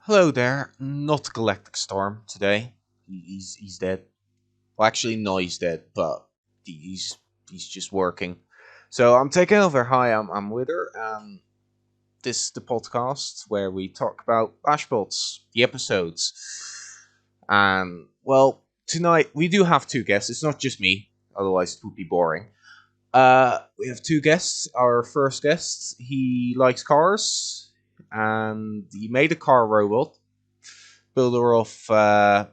Hello there. Not Galacticstorm today. He's dead. Well, actually, no, he's dead, but he's he's just working. So I'm taking over. Hi, I'm Wither. This is the podcast where we talk about BashBots, the episodes. And well, tonight we do have two guests. It's not just me, otherwise it would be boring. We have two guests. Our first guest, he likes cars, and he made a car robot, builder of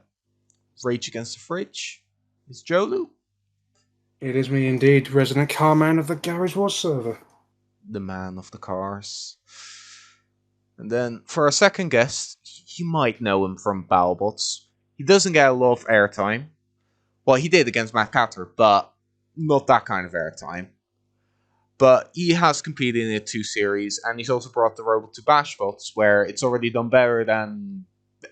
Rage Against the Fridge. Is Joelu, It is me indeed, resident carman of the Garage Wars server. the man of the cars. And then for our second guest, you might know him from BashBots. He doesn't get a lot of airtime. Well, he did against Matt Catter, but not that kind of airtime. But he has competed in the 2 series, and he's also brought the robot to BashBots, where it's already done better than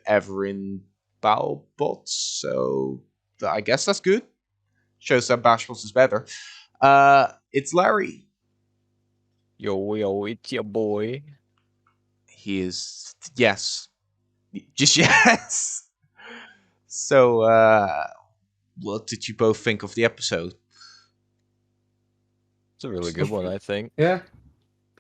ever in BashBots. So I guess that's good. Shows that BashBots is better. It's Larry. Yo, it's your boy. He is, yes, just yes. So, what did you both think of the episode? It's a really good one, I think. Yeah,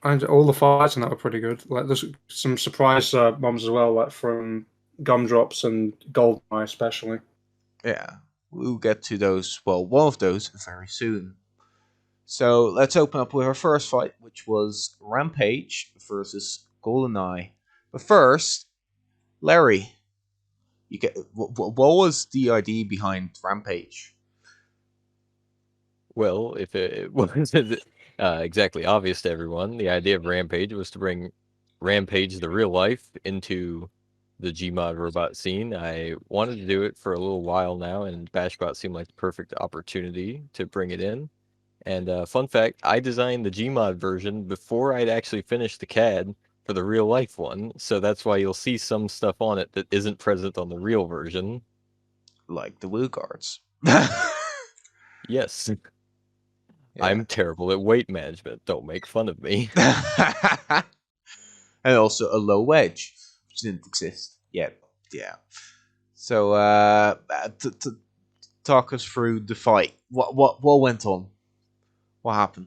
and all the fights in that were pretty good. Like, there's some surprise bombs as well, like from Gumdrops and Goldeneye especially. Yeah, we'll get to those. Well, one of those very soon. So let's open up with our first fight, which was Rampage versus GoldenEye. But first, Larry, you get what was the idea behind Rampage? Well, if it wasn't exactly obvious to everyone, the idea of Rampage was to bring Rampage, the real life, into the Gmod robot scene. I wanted to do it for a little while now, and BashBot seemed like the perfect opportunity to bring it in. And fun fact, I designed the Gmod version before I'd actually finished the CAD for the real life one, so that's why you'll see some stuff on it that isn't present on the real version. Like the Woo Guards. Yes. Yeah. I'm terrible at weight management. Don't make fun of me. And also a low wedge, which didn't exist yet. Yeah. So, talk us through the fight. What went on? What happened?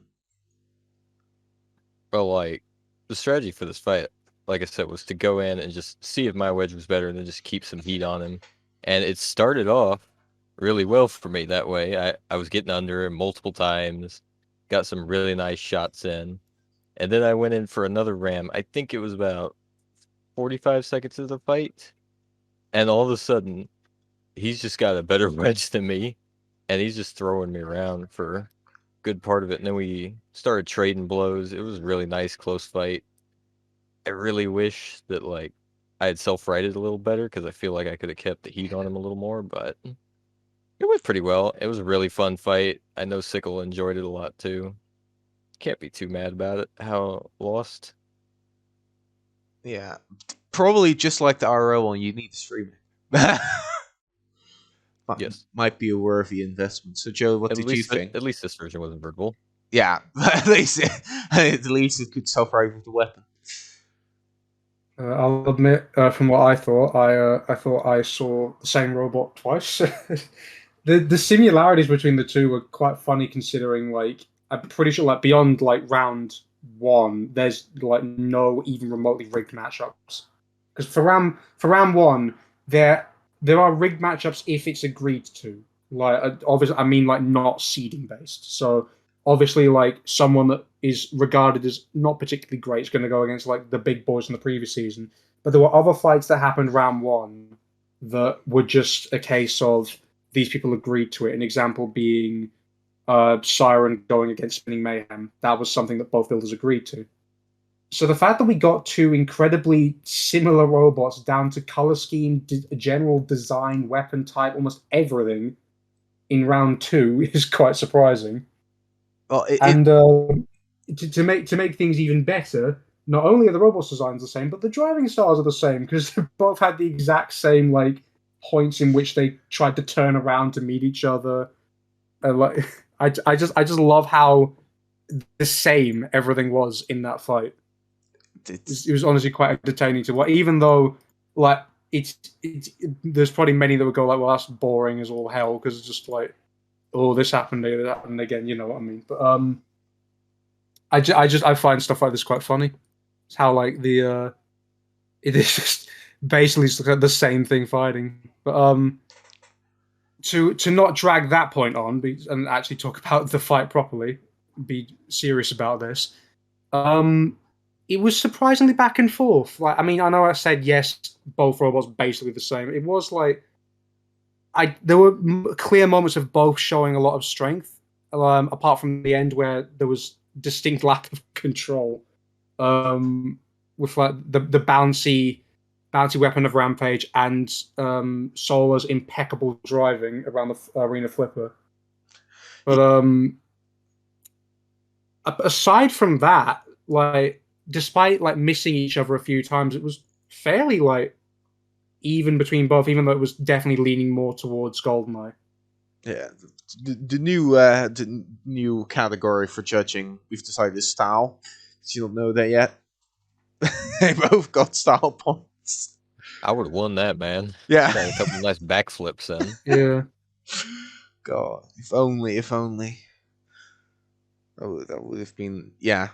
Well, like, the strategy for this fight, like I said, was to go in and just see if my wedge was better and then just keep some heat on him. And it started off really well for me that way. I was getting under him multiple times, got some really nice shots in. And then I went in for another ram. I think it was about 45 seconds of the fight. And all of a sudden, he's just got a better wedge than me. And he's just throwing me around for a good part of it. And then we started trading blows. It was a really nice, close fight. I really wish that, like, I had self-righted a little better because I feel like I could have kept the heat on him a little more. But it went pretty well. It was a really fun fight. I know Sickle enjoyed it a lot, too. Can't be too mad about it, how it lost. Yeah, probably just like the RO one, you need to stream it. Yes. Might be a worthy investment. So, Joe, what did you think? At least this version wasn't vertical. Yeah, at least it could self-right with the weapon. I'll admit, from what I thought, I thought I saw the same robot twice. The similarities between the two were quite funny, considering, like, I'm pretty sure, like, beyond, like, round one, there's, like, no even remotely rigged matchups. Because for round one, there are rigged matchups if it's agreed to. Like, obviously, I mean, like, not seeding based. So obviously, like, someone that is regarded as not particularly great is going to go against, like, the big boys in the previous season. But there were other fights that happened round one that were just a case of these people agreed to it. An example being Siren going against Spinning Mayhem. That was something that both builders agreed to. So the fact that we got two incredibly similar robots down to color scheme, general design, weapon type, almost everything in round two is quite surprising. Well, to make things even better, not only are the robots' designs the same, but the driving styles are the same because they both had the exact same, like, points in which they tried to turn around to meet each other. Like, I just love how the same everything was in that fight. It was honestly quite entertaining to watch, even though like it's there's probably many that would go like, well, that's boring as all hell because it's just like, oh, this happened again. You know what I mean? But I find stuff like this quite funny. It's how like it is just basically the same thing fighting. But to not drag that point on and actually talk about the fight properly, be serious about this. It was surprisingly back and forth. Like, I mean, I know I said yes, both robots basically the same. It was like there were clear moments of both showing a lot of strength. Apart from the end where there was distinct lack of control. With like the bouncy weapon of Rampage and Sola's impeccable driving around the arena flipper. But aside from that, like despite like missing each other a few times, it was fairly like even between both, even though it was definitely leaning more towards GoldenEye. Yeah, the new category for judging, we've decided is style. If you don't know that yet, they both got style points. I would have won that, man. Yeah, Got a couple nice backflips then. Yeah. God, if only. Oh, that would have been, yeah.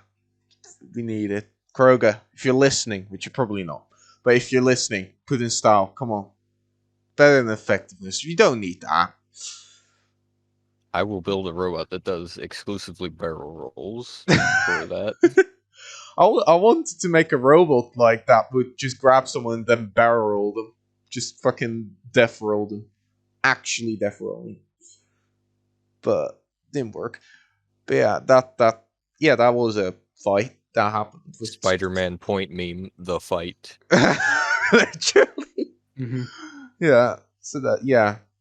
We need it. Kroger, if you're listening, which you're probably not, but if you're listening, put in style. Come on, better than effectiveness. You don't need that. I will build a robot that does exclusively barrel rolls for that. I wanted to make a robot like that would just grab someone and then barrel roll them. Just fucking death roll them. Actually death rolling. But didn't work. But yeah, that was a fight that happened. With Spider-Man point meme, the fight. Literally. Mm-hmm. Yeah.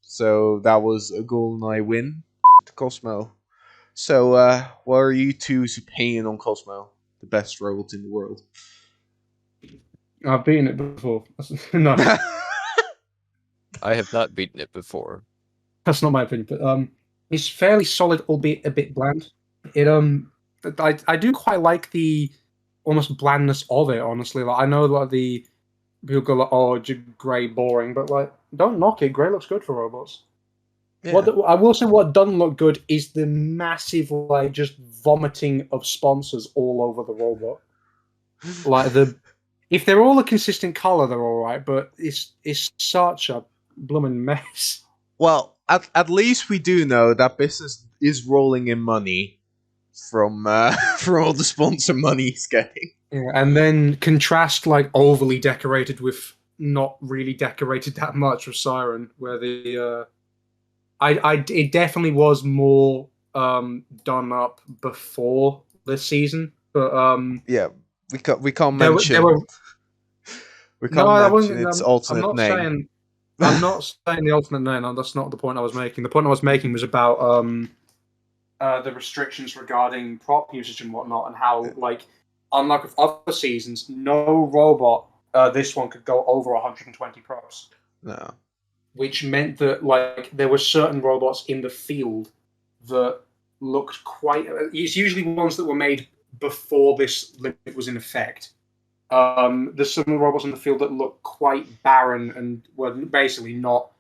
So that was a GoldenEye win to Cosmo. So what are you two's opinion on Cosmo? The best robot in the world. I've beaten it before. No, I have not beaten it before. that's not my opinion. But it's fairly solid, albeit a bit bland. I do quite like the almost blandness of it. Honestly, like I know a lot of the people go like, "Oh, Grey boring," but like, don't knock it. Grey looks good for robots. Yeah. What I will say, what doesn't look good is the massive like just vomiting of sponsors all over the robot. Like if they're all a consistent color, they're all right. But it's such a blooming mess. Well, at least we do know that business is rolling in money from from all the sponsor money it's getting. Yeah, and then contrast like overly decorated with not really decorated that much with Siren, where the it definitely was more done up before this season, but yeah, we can't mention we can't mention its alternate name. I'm not saying the alternate name. No, that's not the point I was making. The point I was making was about the restrictions regarding prop usage and whatnot, and how like unlike with other seasons, no robot this one could go over 120 props. No. Which meant that like there were certain robots in the field that looked quite. It's usually ones that were made before this limit was in effect. There's some robots in the field that look quite barren and were basically not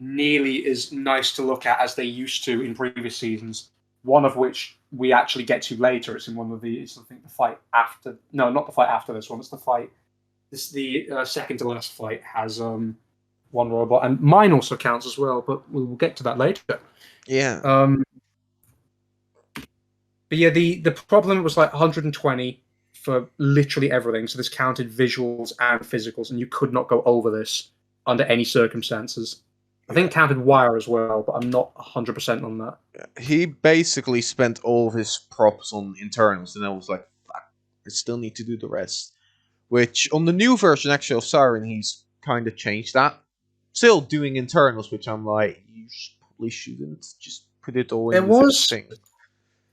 nearly as nice to look at as they used to in previous seasons. One of which we actually get to later. It's in one of the. It's I think the fight after. No, not the fight after this one. It's the fight. This the second to last fight has one robot, and mine also counts as well. But we will get to that later. Yeah. But yeah, the problem was like 120 for literally everything. So this counted visuals and physicals, and you could not go over this under any circumstances. I think it counted wire as well, but I'm not 100% on that. He basically spent all of his props on internals, and I was like, fuck, I still need to do the rest. Which, on the new version actually of Siren, he's kind of changed that. Still doing internals, which I'm like, you probably shouldn't just put it all in the thing.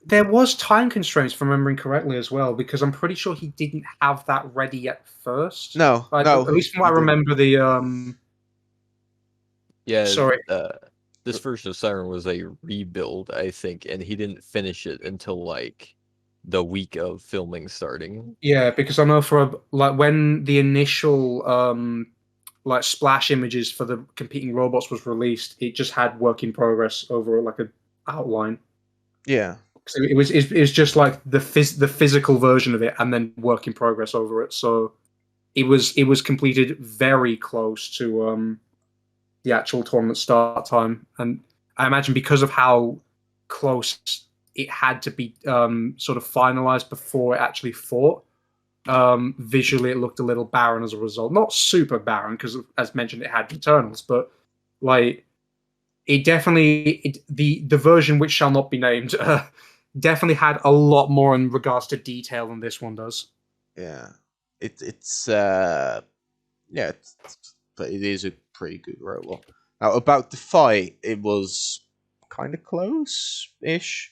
There was time constraints, if I'm remembering correctly, as well, because I'm pretty sure he didn't have that ready at first. No, At least from what I remember, the Yeah, sorry. This version of Siren was a rebuild, I think, and he didn't finish it until like the week of filming starting. Yeah, because I know for like when the initial like splash images for the competing robots was released, it just had work in progress over like a outline. Yeah. So it was just like the physical version of it, and then work in progress over it. So it was completed very close to the actual tournament start time, and I imagine because of how close it had to be sort of finalized before it actually fought. Visually, it looked a little barren as a result. Not super barren because, as mentioned, it had Eternals, but like it definitely the version which shall not be named definitely had a lot more in regards to detail than this one does. Yeah. But it is a pretty good robot. Now about the fight, it was kind of close-ish.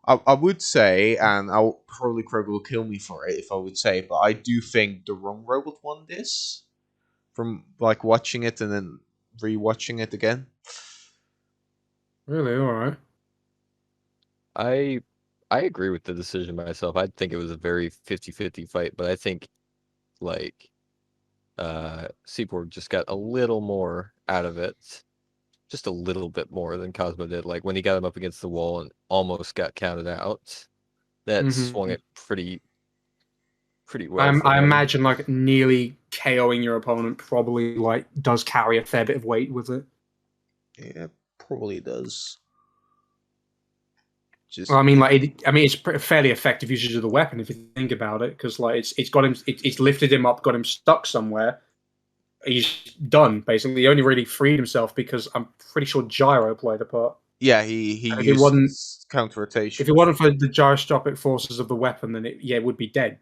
I would say, and I'll probably Kroger will kill me for it if I would say, but I do think the wrong robot won this. From like watching it and then rewatching it again. Really, all right. I agree with the decision myself. I think it was a very 50-50 fight, but I think like Seaborg just got a little more out of it. Just a little bit more than Cosmo did. Like when he got him up against the wall and almost got counted out. That swung it pretty well for I him. imagine like nearly KOing your opponent probably like does carry a fair bit of weight with it. Yeah, probably does. Just Well, I mean, like, it's fairly effective usage of the weapon if you think about it, because like it's got him, it's lifted him up, got him stuck somewhere. He's done basically. He only really freed himself because I'm pretty sure gyro played a part. yeah, he If used counter rotation. it wasn't for the gyroscopic forces of the weapon, then it would be dead.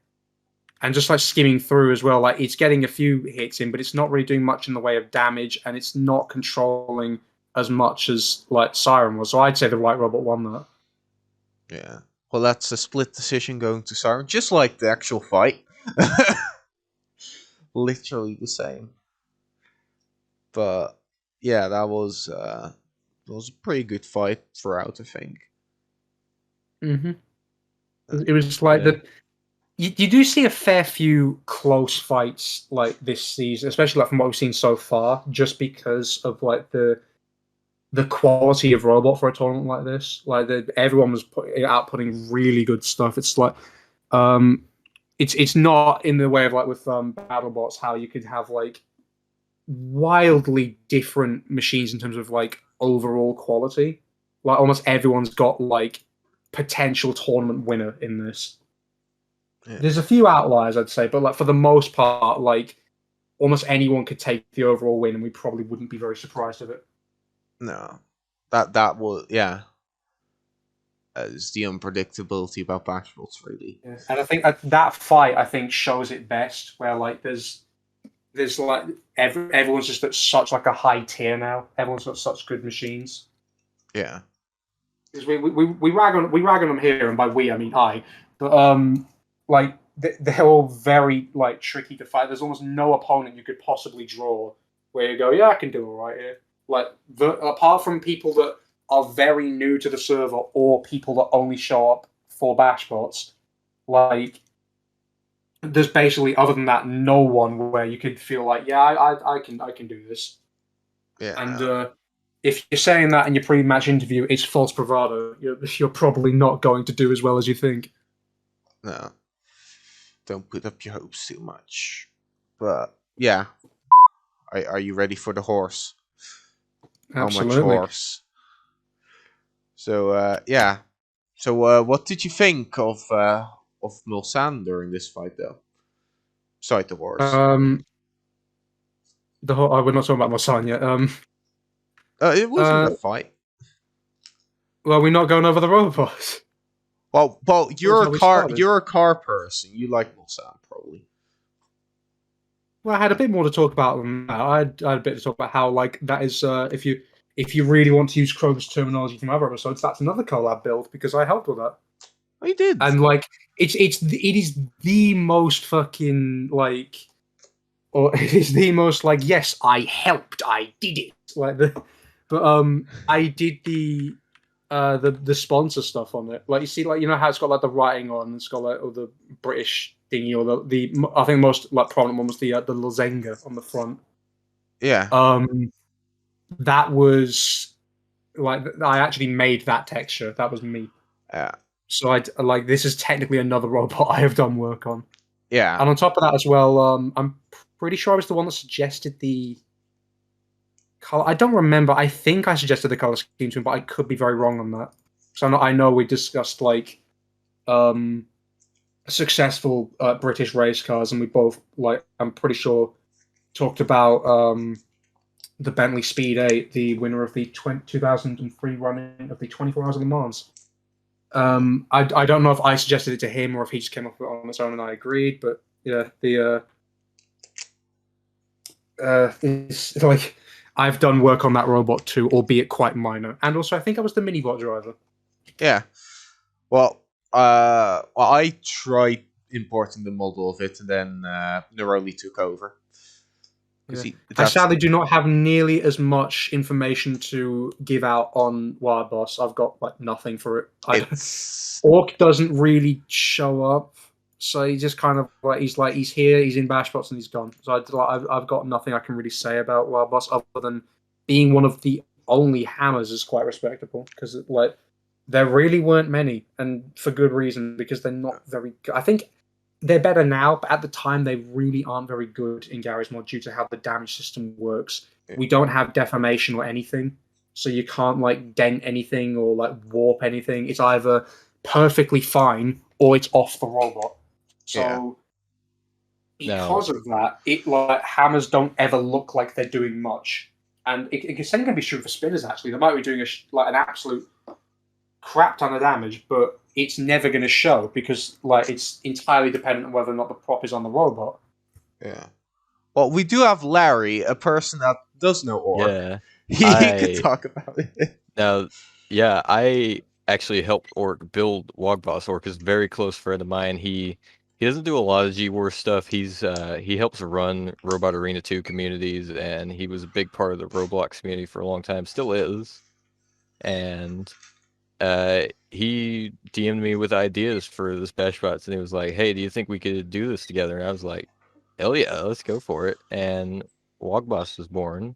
And just like skimming through as well, like it's getting a few hits in, but it's not really doing much in the way of damage, and it's not controlling as much as like Siren was. So I'd say the right robot won that. Yeah. Well, that's a split decision going to Siren, just like the actual fight. Literally the same. But yeah, that was a pretty good fight throughout, I think. Mm-hmm. It was just like that. You do see a fair few close fights like this season, especially like from what we've seen so far, just because of like the quality of robot for a tournament like this. Like everyone was outputting really good stuff. It's like it's not in the way of like with BattleBots how you could have like wildly different machines in terms of like overall quality. Like almost everyone's got like potential tournament winner in this. Yeah. There's a few outliers, I'd say, but like for the most part, like almost anyone could take the overall win, and we probably wouldn't be very surprised of it. No, that was it's the unpredictability about BashBots, really. Yeah. And I think that fight, I think, shows it best. Where like there's like everyone's just at such like a high tier now. Everyone's got such good machines. Yeah. Because we rag on them here, and by we I mean I. But like they're all very like tricky to fight. There's almost no opponent you could possibly draw where you go, yeah, I can do all right here. Like apart from people that are very new to the server or people that only show up for BashBots, like there's basically other than that no one where you could feel like, yeah, I can do this. Yeah. And if you're saying that in your pre-match interview, it's false bravado. You're probably not going to do as well as you think. No. Don't put up your hopes too much. But yeah. Are you ready for the horse? Absolutely. How much horse? So yeah. So what did you think of Mulsanne during this fight, though? Besides the horse. The whole. We're not talking about Mulsanne yet. It wasn't a fight. Well, we're not going over the robots. Well, you're a car person. You like Mulsanne, probably. Well, I had a bit more to talk about than that. I had a bit to talk about how like that is if you really want to use Kroger's terminology from other episodes, that's another collab build because I helped with that. Oh, you did. And like it is the most fucking like, or it is the most like, yes, I helped, I did it. Like I did the sponsor stuff on it. Like you see, like you know how it's got like the writing on, it's got like the British thingy, or the I think most like prominent one was the Lazenga on the front. Yeah. That was like I actually made that texture. That was me. Yeah. So this is technically another robot I have done work on. Yeah. And on top of that as well, I'm pretty sure I was the one that suggested the color. I don't remember. I think I suggested the color scheme to him, but I could be very wrong on that. So I know we discussed like successful British race cars, and we both I'm pretty sure talked about the Bentley Speed 8, the winner of the 2003 running of the 24 Hours of Le Mans. I don't know if I suggested it to him or if he just came up with it on his own and I agreed, but yeah, it's like I've done work on that robot too, albeit quite minor. And also, I think I was the minibot driver. Yeah. Well, I tried importing the model of it, and then Neroli took over. Yeah. I sadly do not have nearly as much information to give out on Wild Boss. I've got like nothing for it. Orc doesn't really show up, so he just kind of he's here, he's in BashBots, and he's gone. So I've got nothing I can really say about Wild Boss other than being one of the only hammers is quite respectable because there really weren't many, and for good reason because they're not very good. I think they're better now, but at the time they really aren't very good in Garry's Mod due to how the damage system works. We don't have deformation or anything, so you can't like dent anything or like warp anything. It's either perfectly fine or it's off the robot. So because of that, it like hammers don't ever look like they're doing much, and it's going to be true for spinners. Actually, they might be doing an absolute crap ton of damage, but it's never going to show because it's entirely dependent on whether or not the prop is on the robot. Yeah. Well, we do have Larry, a person that does know Orc. Yeah. He could talk about it. Now, yeah, I actually helped Orc build Wogboss. Orc is a very close friend of mine. He doesn't do a lot of G-War stuff. He helps run Robot Arena 2 communities, and he was a big part of the Roblox community for a long time, still is. And he DM'd me with ideas for this BashBots, and he was like, "Hey, do you think we could do this together?" And I was like, "Hell yeah, let's go for it!" And Wogboss was born.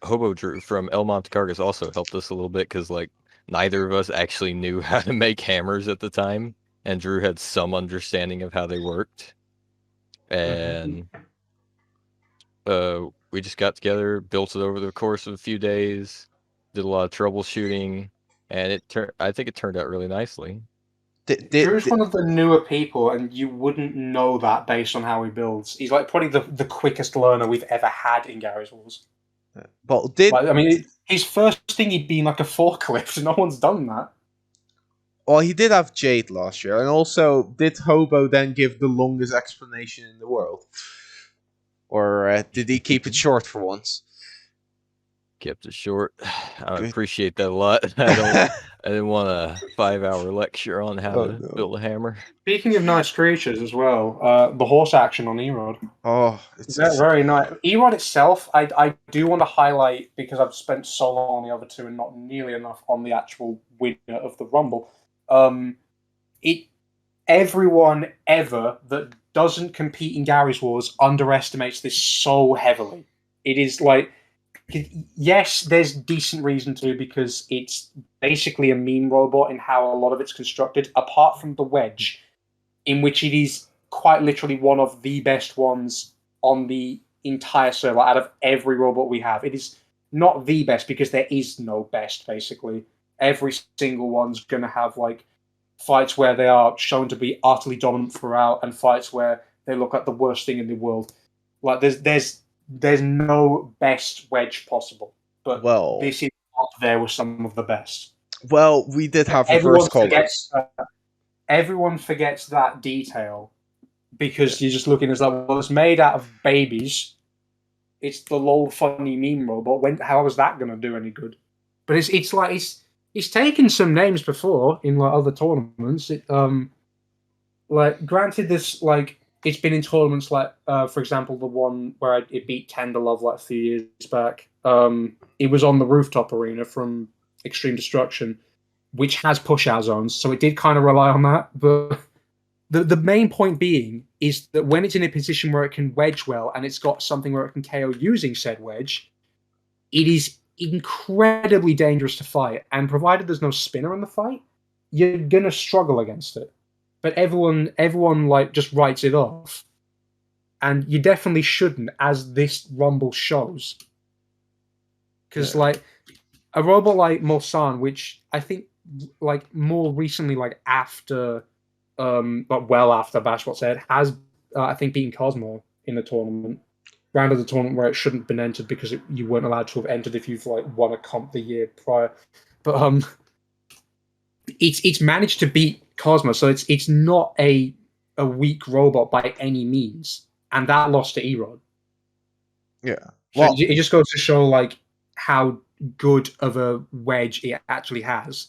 Hobo Drew from El Monte Cargas also helped us a little bit because neither of us actually knew how to make hammers at the time, and Drew had some understanding of how they worked, and we just got together, built it over the course of a few days. Did a lot of troubleshooting, and I think it turned out really nicely. Drew's one of the newer people, and you wouldn't know that based on how he builds. He's probably the quickest learner we've ever had in Garry's Wars. Well, his first thing he'd been like a forklift. No one's done that. Well, he did have Jade last year, and also did Hobo then give the longest explanation in the world, or did he keep it short for once? Kept it short. I appreciate that a lot. I didn't want a 5-hour lecture on how to build a hammer. Speaking of nice creatures as well, the horse action on Erod. Oh, it's very nice. Erod itself, I do want to highlight because I've spent so long on the other two and not nearly enough on the actual winner of the Rumble. Everyone ever that doesn't compete in Garry's Wars underestimates this so heavily. It is yes, there's decent reason to because it's basically a meme robot in how a lot of it's constructed, apart from the wedge, in which it is quite literally one of the best ones on the entire server out of every robot we have. It is not the best because there is no best, basically. Every single one's going to have fights where they are shown to be utterly dominant throughout and fights where they look like the worst thing in the world. There's no best wedge possible, but this is up there with some of the best. Well, we did have reverse colors. Everyone forgets that detail because you're just looking as it's made out of babies. It's the lol funny meme robot. How is that going to do any good? But it's taken some names before in other tournaments. Granted, this it's been in tournaments for example, the one where it beat Tenderlove a few years back. It was on the rooftop arena from Extreme Destruction, which has push-out zones, so it did kind of rely on that. But The main point being is that when it's in a position where it can wedge well and it's got something where it can KO using said wedge, it is incredibly dangerous to fight. And provided there's no spinner in the fight, you're gonna struggle against it. But everyone like just writes it off, and you definitely shouldn't, as this Rumble shows. Because like a robot like Mulsanne, which I think like more recently, like after, but well after BashBots said, has I think beaten Cosmo in the tournament, round of the tournament where it shouldn't have been entered because you weren't allowed to have entered if you've like won a comp the year prior. But it's managed to beat Cosmo, so it's not a weak robot by any means, and that lost to Erod. Yeah. So Well, it just goes to show like how good of a wedge it actually has.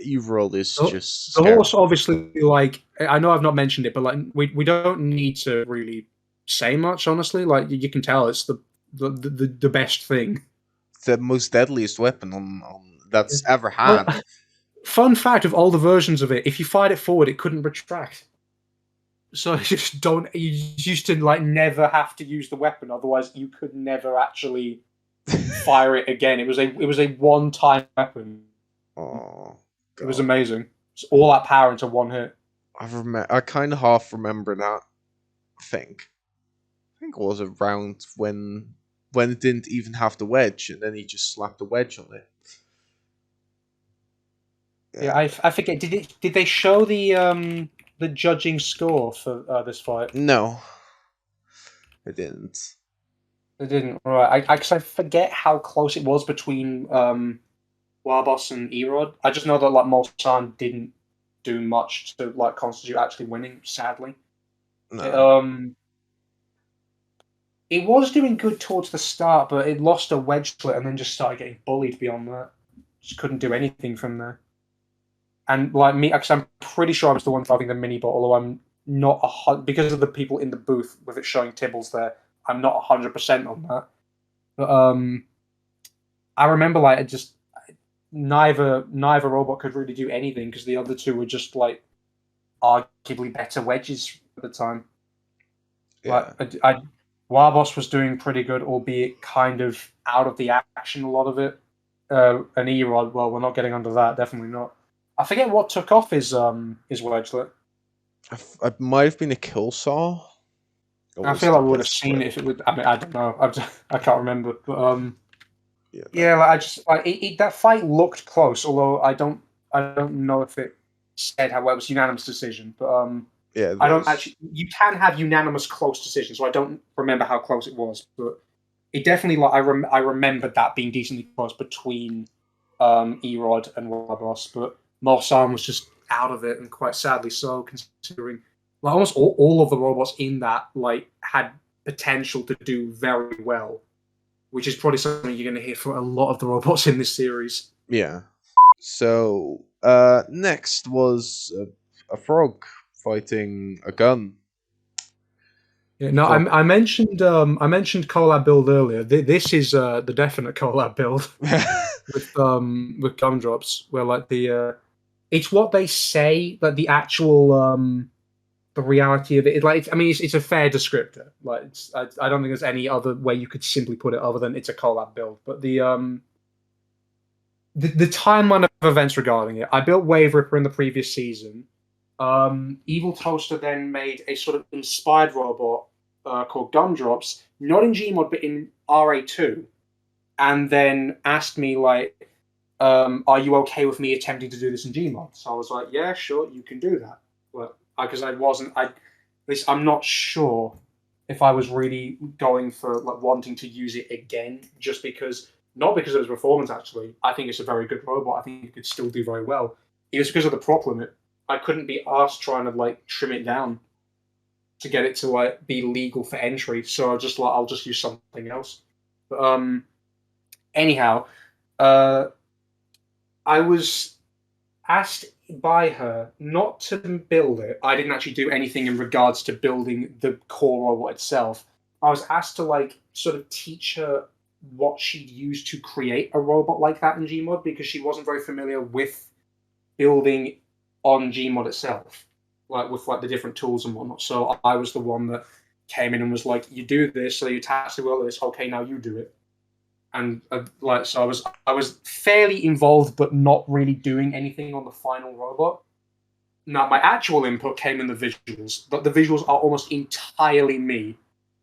Evril is just The scary. horse, obviously, like I know I've not mentioned it, but like we don't need to really say much. Honestly, like you can tell it's the best thing. The most deadliest weapon on that's ever Well, had. fun fact of all the versions of it, if you fired it forward, it couldn't retract. So you just don't. You used to like never have to use the weapon, otherwise you could never actually fire it again. It was a one-time weapon. Oh, It was God. amazing. It's all that power into one hit. I kind of half remember that. I think it was around when it didn't even have the wedge, and then he just slapped the wedge on it. Yeah, I forget. Did they show the judging score for this fight? No, it didn't. They didn't. Right. I forget how close it was between Warbos and Erod. I just know that like Mulsanne didn't do much to like constitute actually winning. Sadly, No. it was doing good towards the start, but it lost a wedge split and then just started getting bullied beyond that. Just couldn't do anything from there. And like me, because I'm pretty sure I was the one driving the mini bot, although I'm not because of the people in the booth with it showing Tibbles there. I'm not 100% on that. But I remember like it just neither robot could really do anything because the other two were just like arguably better wedges at the time. Yeah. Like Warbos was doing pretty good, albeit kind of out of the action a lot of it. And Erod, well, we're not getting under that, definitely not. I forget what took off his wedgelet. It might have been a kill saw. I feel like we would have seen it if it would. I mean, I don't know. I can't remember. But yeah, like, I just like that fight looked close. Although I don't know if it said how well it was unanimous decision. But yeah, I don't actually. You can have unanimous close decisions, so I don't remember how close it was. But it definitely like I remembered that being decently close between Erod and Warbos, but Mulsanne was just out of it, and quite sadly so, considering like almost all of the robots in that like had potential to do very well, which is probably something you're going to hear from a lot of the robots in this series. Yeah. So next was a frog fighting a gun. Yeah, no, I mentioned collab build earlier. This is the definite collab build with gumdrops, where like it's what they say, but the actual the reality of it. It's a fair descriptor. Like I don't think there's any other way you could simply put it other than it's a collab build. But the timeline of events regarding it, I built Wave Ripper in the previous season. Evil Toaster then made a sort of inspired robot called Gumdrops, not in Gmod but in RA2, and then asked me like, are you okay with me attempting to do this in Gmod? So I was like, yeah, sure, you can do that. But because I'm not sure if I was really going for like wanting to use it again, just because not because of its performance. Actually, I think it's a very good robot. I think it could still do very well. It was because of the prop limit. I couldn't be asked trying to like trim it down to get it to like be legal for entry. So I'll just use something else. But anyhow, I was asked by her not to build it. I didn't actually do anything in regards to building the core robot itself. I was asked to like sort of teach her what she'd use to create a robot like that in Gmod because she wasn't very familiar with building on Gmod itself, like with like the different tools and whatnot. So I was the one that came in and was like, "You do this, so you attach the wheel to this. Okay, now you do it." And so I was fairly involved, but not really doing anything on the final robot. Now my actual input came in the visuals, but the visuals are almost entirely me,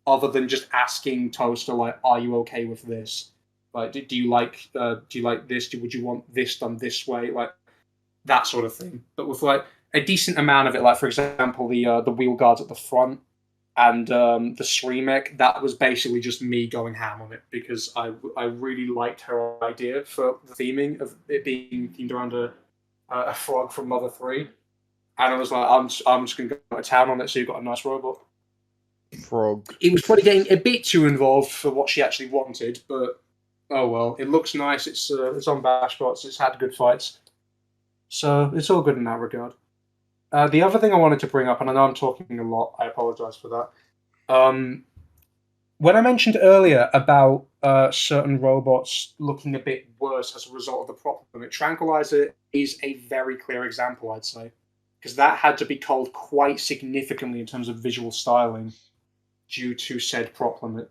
other than just asking Toaster like, "Are you okay with this? Like, do you like this? Would you want this done this way?" Like that sort of thing. But with like a decent amount of it, like for example the wheel guards at the front and the Sreemec, that was basically just me going ham on it because I really liked her idea for the theming of it being themed around a frog from Mother 3. And I was like, I'm just going to go to town on it so you've got a nice robot. Frog. It was probably getting a bit too involved for what she actually wanted, but oh well. It looks nice. It's on BashBots. It's had good fights. So it's all good in that regard. The other thing I wanted to bring up, and I know I'm talking a lot, I apologize for that. When I mentioned earlier about certain robots looking a bit worse as a result of the prop limit, Tranquilizer is a very clear example, I'd say. Because that had to be culled quite significantly in terms of visual styling due to said prop limit.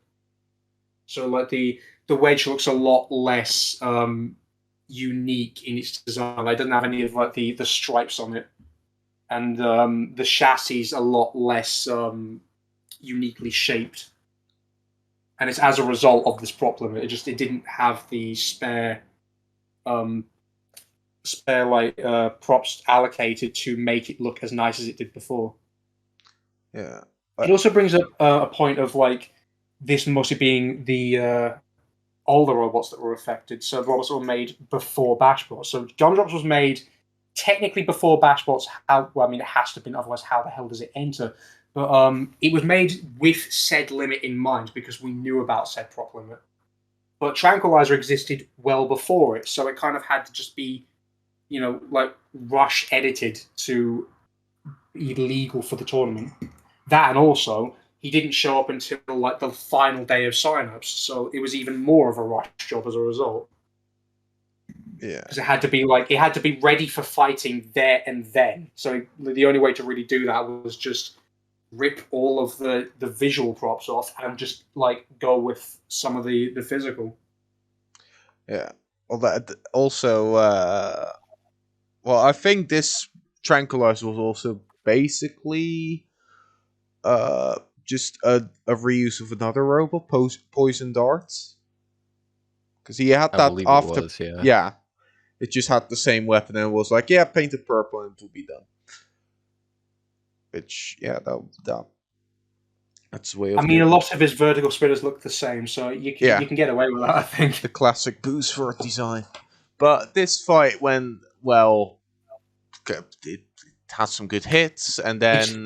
So like the wedge looks a lot less unique in its design. It doesn't have any of like the stripes on it. And the chassis is a lot less uniquely shaped. And it's as a result of this prop limit. It didn't have the spare props allocated to make it look as nice as it did before. Yeah. It also brings up a point of like this mostly being the older robots that were affected. So the robots that were made before BashBots. So Gumdrops was made technically before BashBots. It has to have been, otherwise how the hell does it enter? But it was made with said limit in mind because we knew about said prop limit. But Tranquilizer existed well before it, so it kind of had to just be, like rush edited to be legal for the tournament. That, and also he didn't show up until like the final day of signups, so it was even more of a rush job as a result. Yeah, because it had to be ready for fighting there and then. So the only way to really do that was just rip all of the visual props off and just like go with some of the physical. Yeah. Well, that also. I think this Tranquilizer was also basically just a reuse of another robot, Poison Darts, because he had I that believe after. it was, yeah. Yeah, it just had the same weapon and it was like, yeah, paint it purple and it will be done. Which, yeah, that's the way. I mean, a lot of his vertical spinners look the same, so you can get away with that, I think. The classic boost for design. But this fight went well. It had some good hits, and then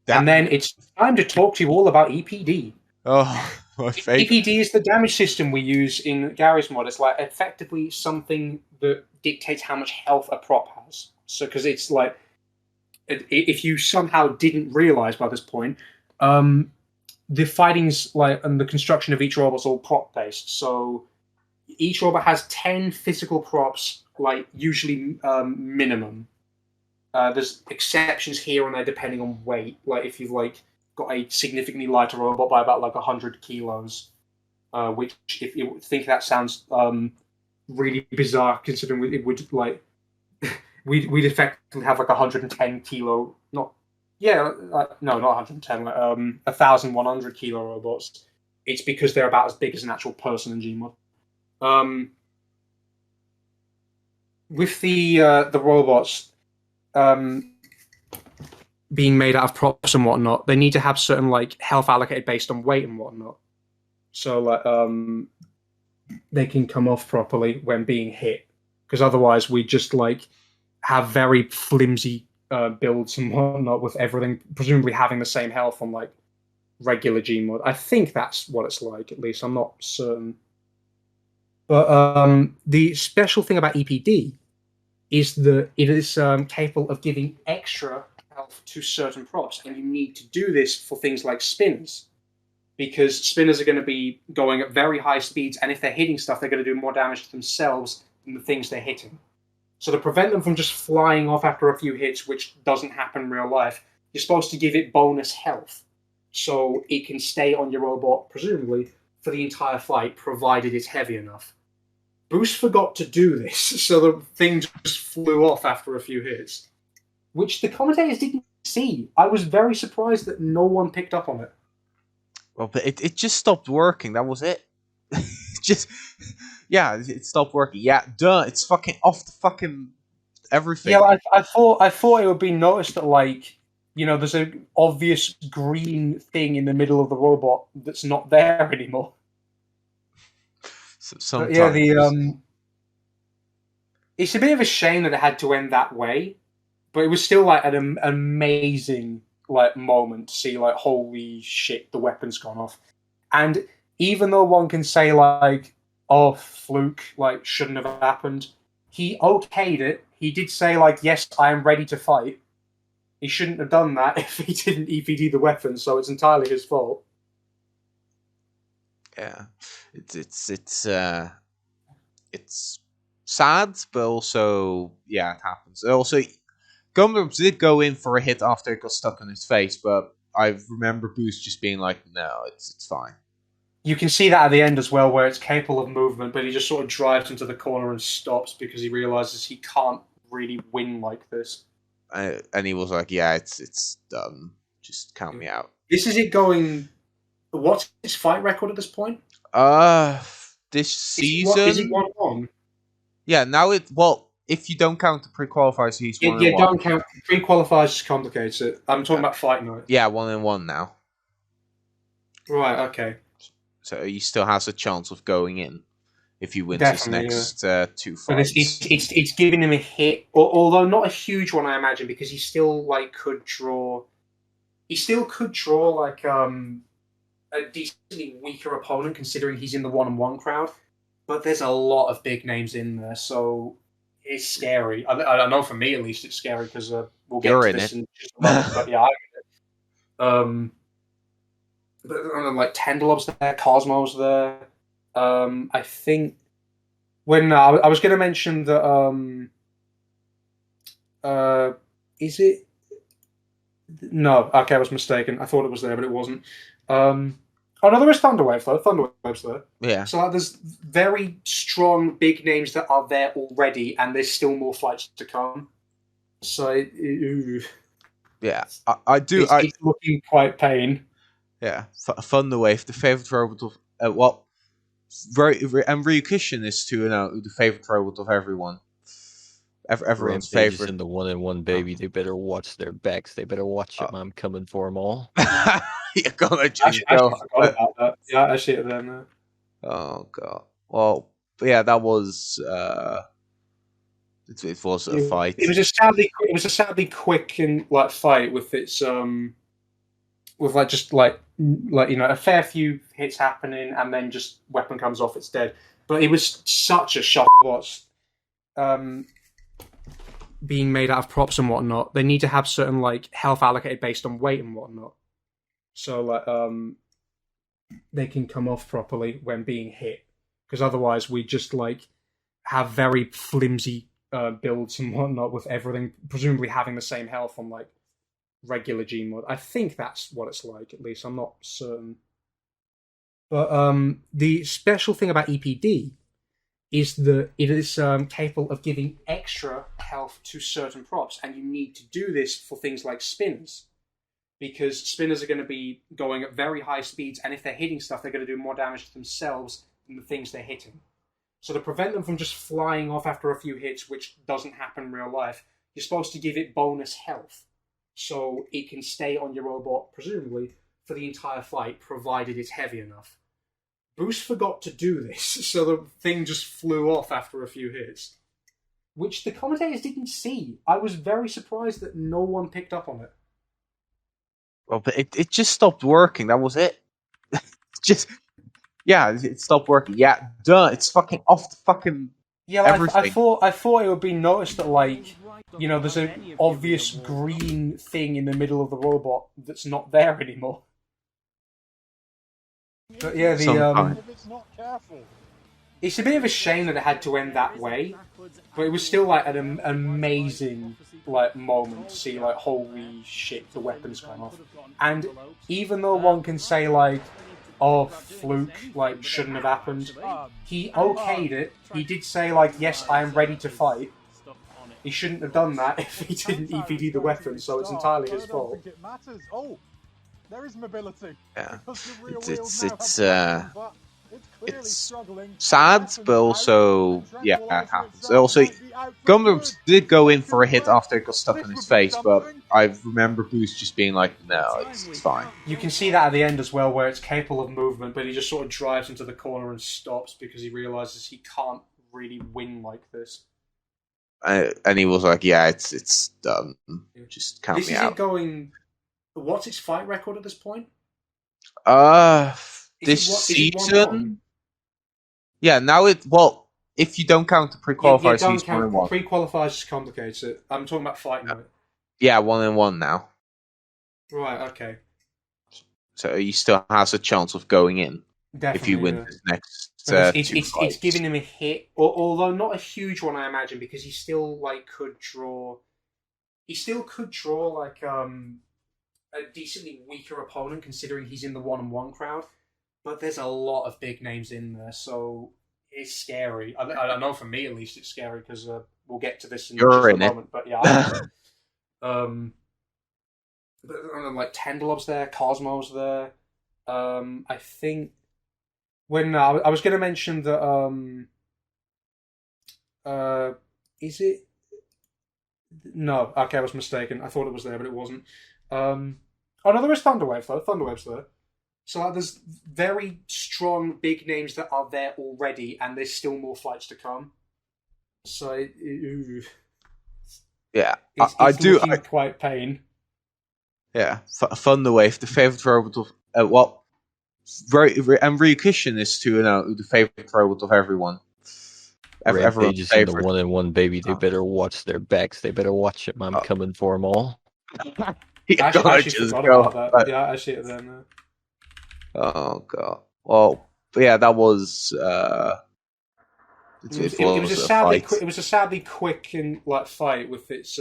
it's time to talk to you all about EPD. Oh, my favorite. EPD is the damage system we use in Gary's mod. It's like effectively something that dictates how much health a prop has. So, because it's like, if you somehow didn't realize by this point, the fighting's like, and the construction of each robot's all prop based. So, each robot has 10 physical props, like usually minimum. There's exceptions here and there depending on weight. Like if you've like got a significantly lighter robot by about like 100 kilos, which if you think that sounds really bizarre, considering it would like we'd effectively have like 110 kilo, no, not 110, 1,100 kilo robots. It's because they're about as big as an actual person in Gmod. With the robots being made out of props and whatnot, they need to have certain like health allocated based on weight and whatnot. So like they can come off properly when being hit, because otherwise we just like have very flimsy builds and whatnot with everything presumably having the same health on like regular Gmod. I think that's what it's like, at least. I'm not certain. But the special thing about EPD is that it is capable of giving extra health to certain props, and you need to do this for things like spinners, because spinners are going to be going at very high speeds, and if they're hitting stuff, they're going to do more damage to themselves than the things they're hitting. So to prevent them from just flying off after a few hits, which doesn't happen in real life, you're supposed to give it bonus health, so it can stay on your robot, presumably, for the entire fight, provided it's heavy enough. Boost forgot to do this, so the thing just flew off after a few hits, which the commentators didn't see. I was very surprised that no one picked up on it. Well, but it just stopped working. That was it. Just it stopped working. Yeah, duh. It's fucking off the fucking everything. Yeah, I thought it would be noticed that, like, you know, there's an obvious green thing in the middle of the robot that's not there anymore. Sometimes. But yeah, it's a bit of a shame that it had to end that way, but it was still like an amazing like moment to see, like, holy shit, the weapon's gone off. And even though one can say, like, oh, fluke, like, shouldn't have happened, he okayed it. He did say, like, yes, I am ready to fight. He shouldn't have done that if he didn't EPD the weapon, so it's entirely his fault. Yeah, it's sad, but also it happens. Also, Gumdrops did go in for a hit after it got stuck on his face, but I remember Boost just being like, "No, it's fine." You can see that at the end as well, where it's capable of movement, but he just sort of drives into the corner and stops because he realizes he can't really win like this. And he was like, "Yeah, it's done. Just count me out." This is it going. What's his fight record at this point? This season is it 1-1? Yeah, now if you don't count the pre-qualifiers, he's 1-1. Yeah, don't count pre-qualifiers. Just complicates it. I'm talking about fight night. Yeah, 1-1 now. Right. Okay. So he still has a chance of going in if he wins Definitely, his next 2 fights. But it's giving him a hit, although not a huge one, I imagine, because he still could draw. He still could draw like a decently weaker opponent, considering he's in the 1-on-1 crowd. But there's a lot of big names in there, so it's scary. I know for me at least it's scary because we'll get to this in just a moment. But yeah, like Tendelob's there, Cosmo's there. I think when I was going to mention that. Is it? No, okay, I was mistaken. I thought it was there, but it wasn't. Oh no, there is Thunderwave though. Thunderwave's there. Yeah. So there's very strong, big names that are there already, and there's still more fights to come. So, yeah, I do. It's looking quite pain. Yeah, Thunderwave, the favorite robot of and Ryukushin is too. The favorite robot of everyone. Everyone's Rampage favorite. in the 1-on-1, baby. They better watch their backs. They better watch it. I'm coming for them all. You're gonna just go. I forgot about that. Yeah, I see it there now. Oh god. Well, yeah, that was. It was a fight. It was a sadly quick and like fight with its with like just like a fair few hits happening and then just weapon comes off, it's dead. But it was such a shock to watch. Being made out of props and whatnot, they need to have certain like health allocated based on weight and whatnot, so like they can come off properly when being hit. Because otherwise, we just like have very flimsy builds and whatnot with everything presumably having the same health on like regular Gmod. I think that's what it's like. At least I'm not certain. But the special thing about EPD is that it is capable of giving extra health to certain props, and you need to do this for things like spinners, because spinners are going to be going at very high speeds, and if they're hitting stuff, they're going to do more damage to themselves than the things they're hitting. So to prevent them from just flying off after a few hits, which doesn't happen in real life, you're supposed to give it bonus health, so it can stay on your robot, presumably, for the entire fight, provided it's heavy enough. Boost forgot to do this, so the thing just flew off after a few hits, which the commentators didn't see. I was very surprised that no one picked up on it. Well, but it just stopped working. That was it. It stopped working. Yeah, duh. It's fucking off the fucking. Yeah, I thought it would be noticed that, like, there's an obvious green thing in the middle of the robot that's not there anymore. But yeah, It's a bit of a shame that it had to end that way, but it was still like an amazing like moment to see like holy shit, the weapons going off. And even though one can say like, oh, fluke, like shouldn't have happened, he okayed it. He did say like, yes, I am ready to fight. He shouldn't have done that if he didn't EPD the weapon, so it's entirely his fault. There is mobility. Yeah, it's sad, but also yeah, it happens. Also, Gundam did go in for a hit after it got stuck in his face, but I remember Boost just being like, "No, it's fine." You can see that at the end as well, where it's capable of movement, but he just sort of drives into the corner and stops because he realizes he can't really win like this. And he was like, "Yeah, it's done. Just count This me is out." it going. What's its fight record at this point? This season. Yeah, now if you don't count the pre-qualifiers, he's 1-1. Pre-qualifiers just complicates it. I'm talking about fighting it. Yeah, 1-1 now. Right. Okay. So he still has a chance of going in Definitely, if you win his next. It's giving him a hit, although not a huge one, I imagine, because he still could draw. He still could draw like a decently weaker opponent, considering he's in the 1-1 crowd. But there's a lot of big names in there, so it's scary. I know for me at least it's scary because we'll get to this in just a moment. But yeah, like Tendelob's there, Cosmo's there. I think when I was going to mention that. Is it? No, okay, I was mistaken. I thought it was there, but it wasn't. Oh no, there is Thunderwave though. Thunderwave's there. So there's very strong big names that are there already, and there's still more fights to come. So yeah, I do quite pain. Yeah, Thunderwave, the favorite robot of and Ryukishin is too, the favorite robot of everyone. Rampage is in the 1-1, baby. They better watch their backs. They better watch it. I'm coming for them all. I actually forgot about that. Yeah, I see it there now. Oh god. Well, but yeah, that was. It was a sadly quick and fight with its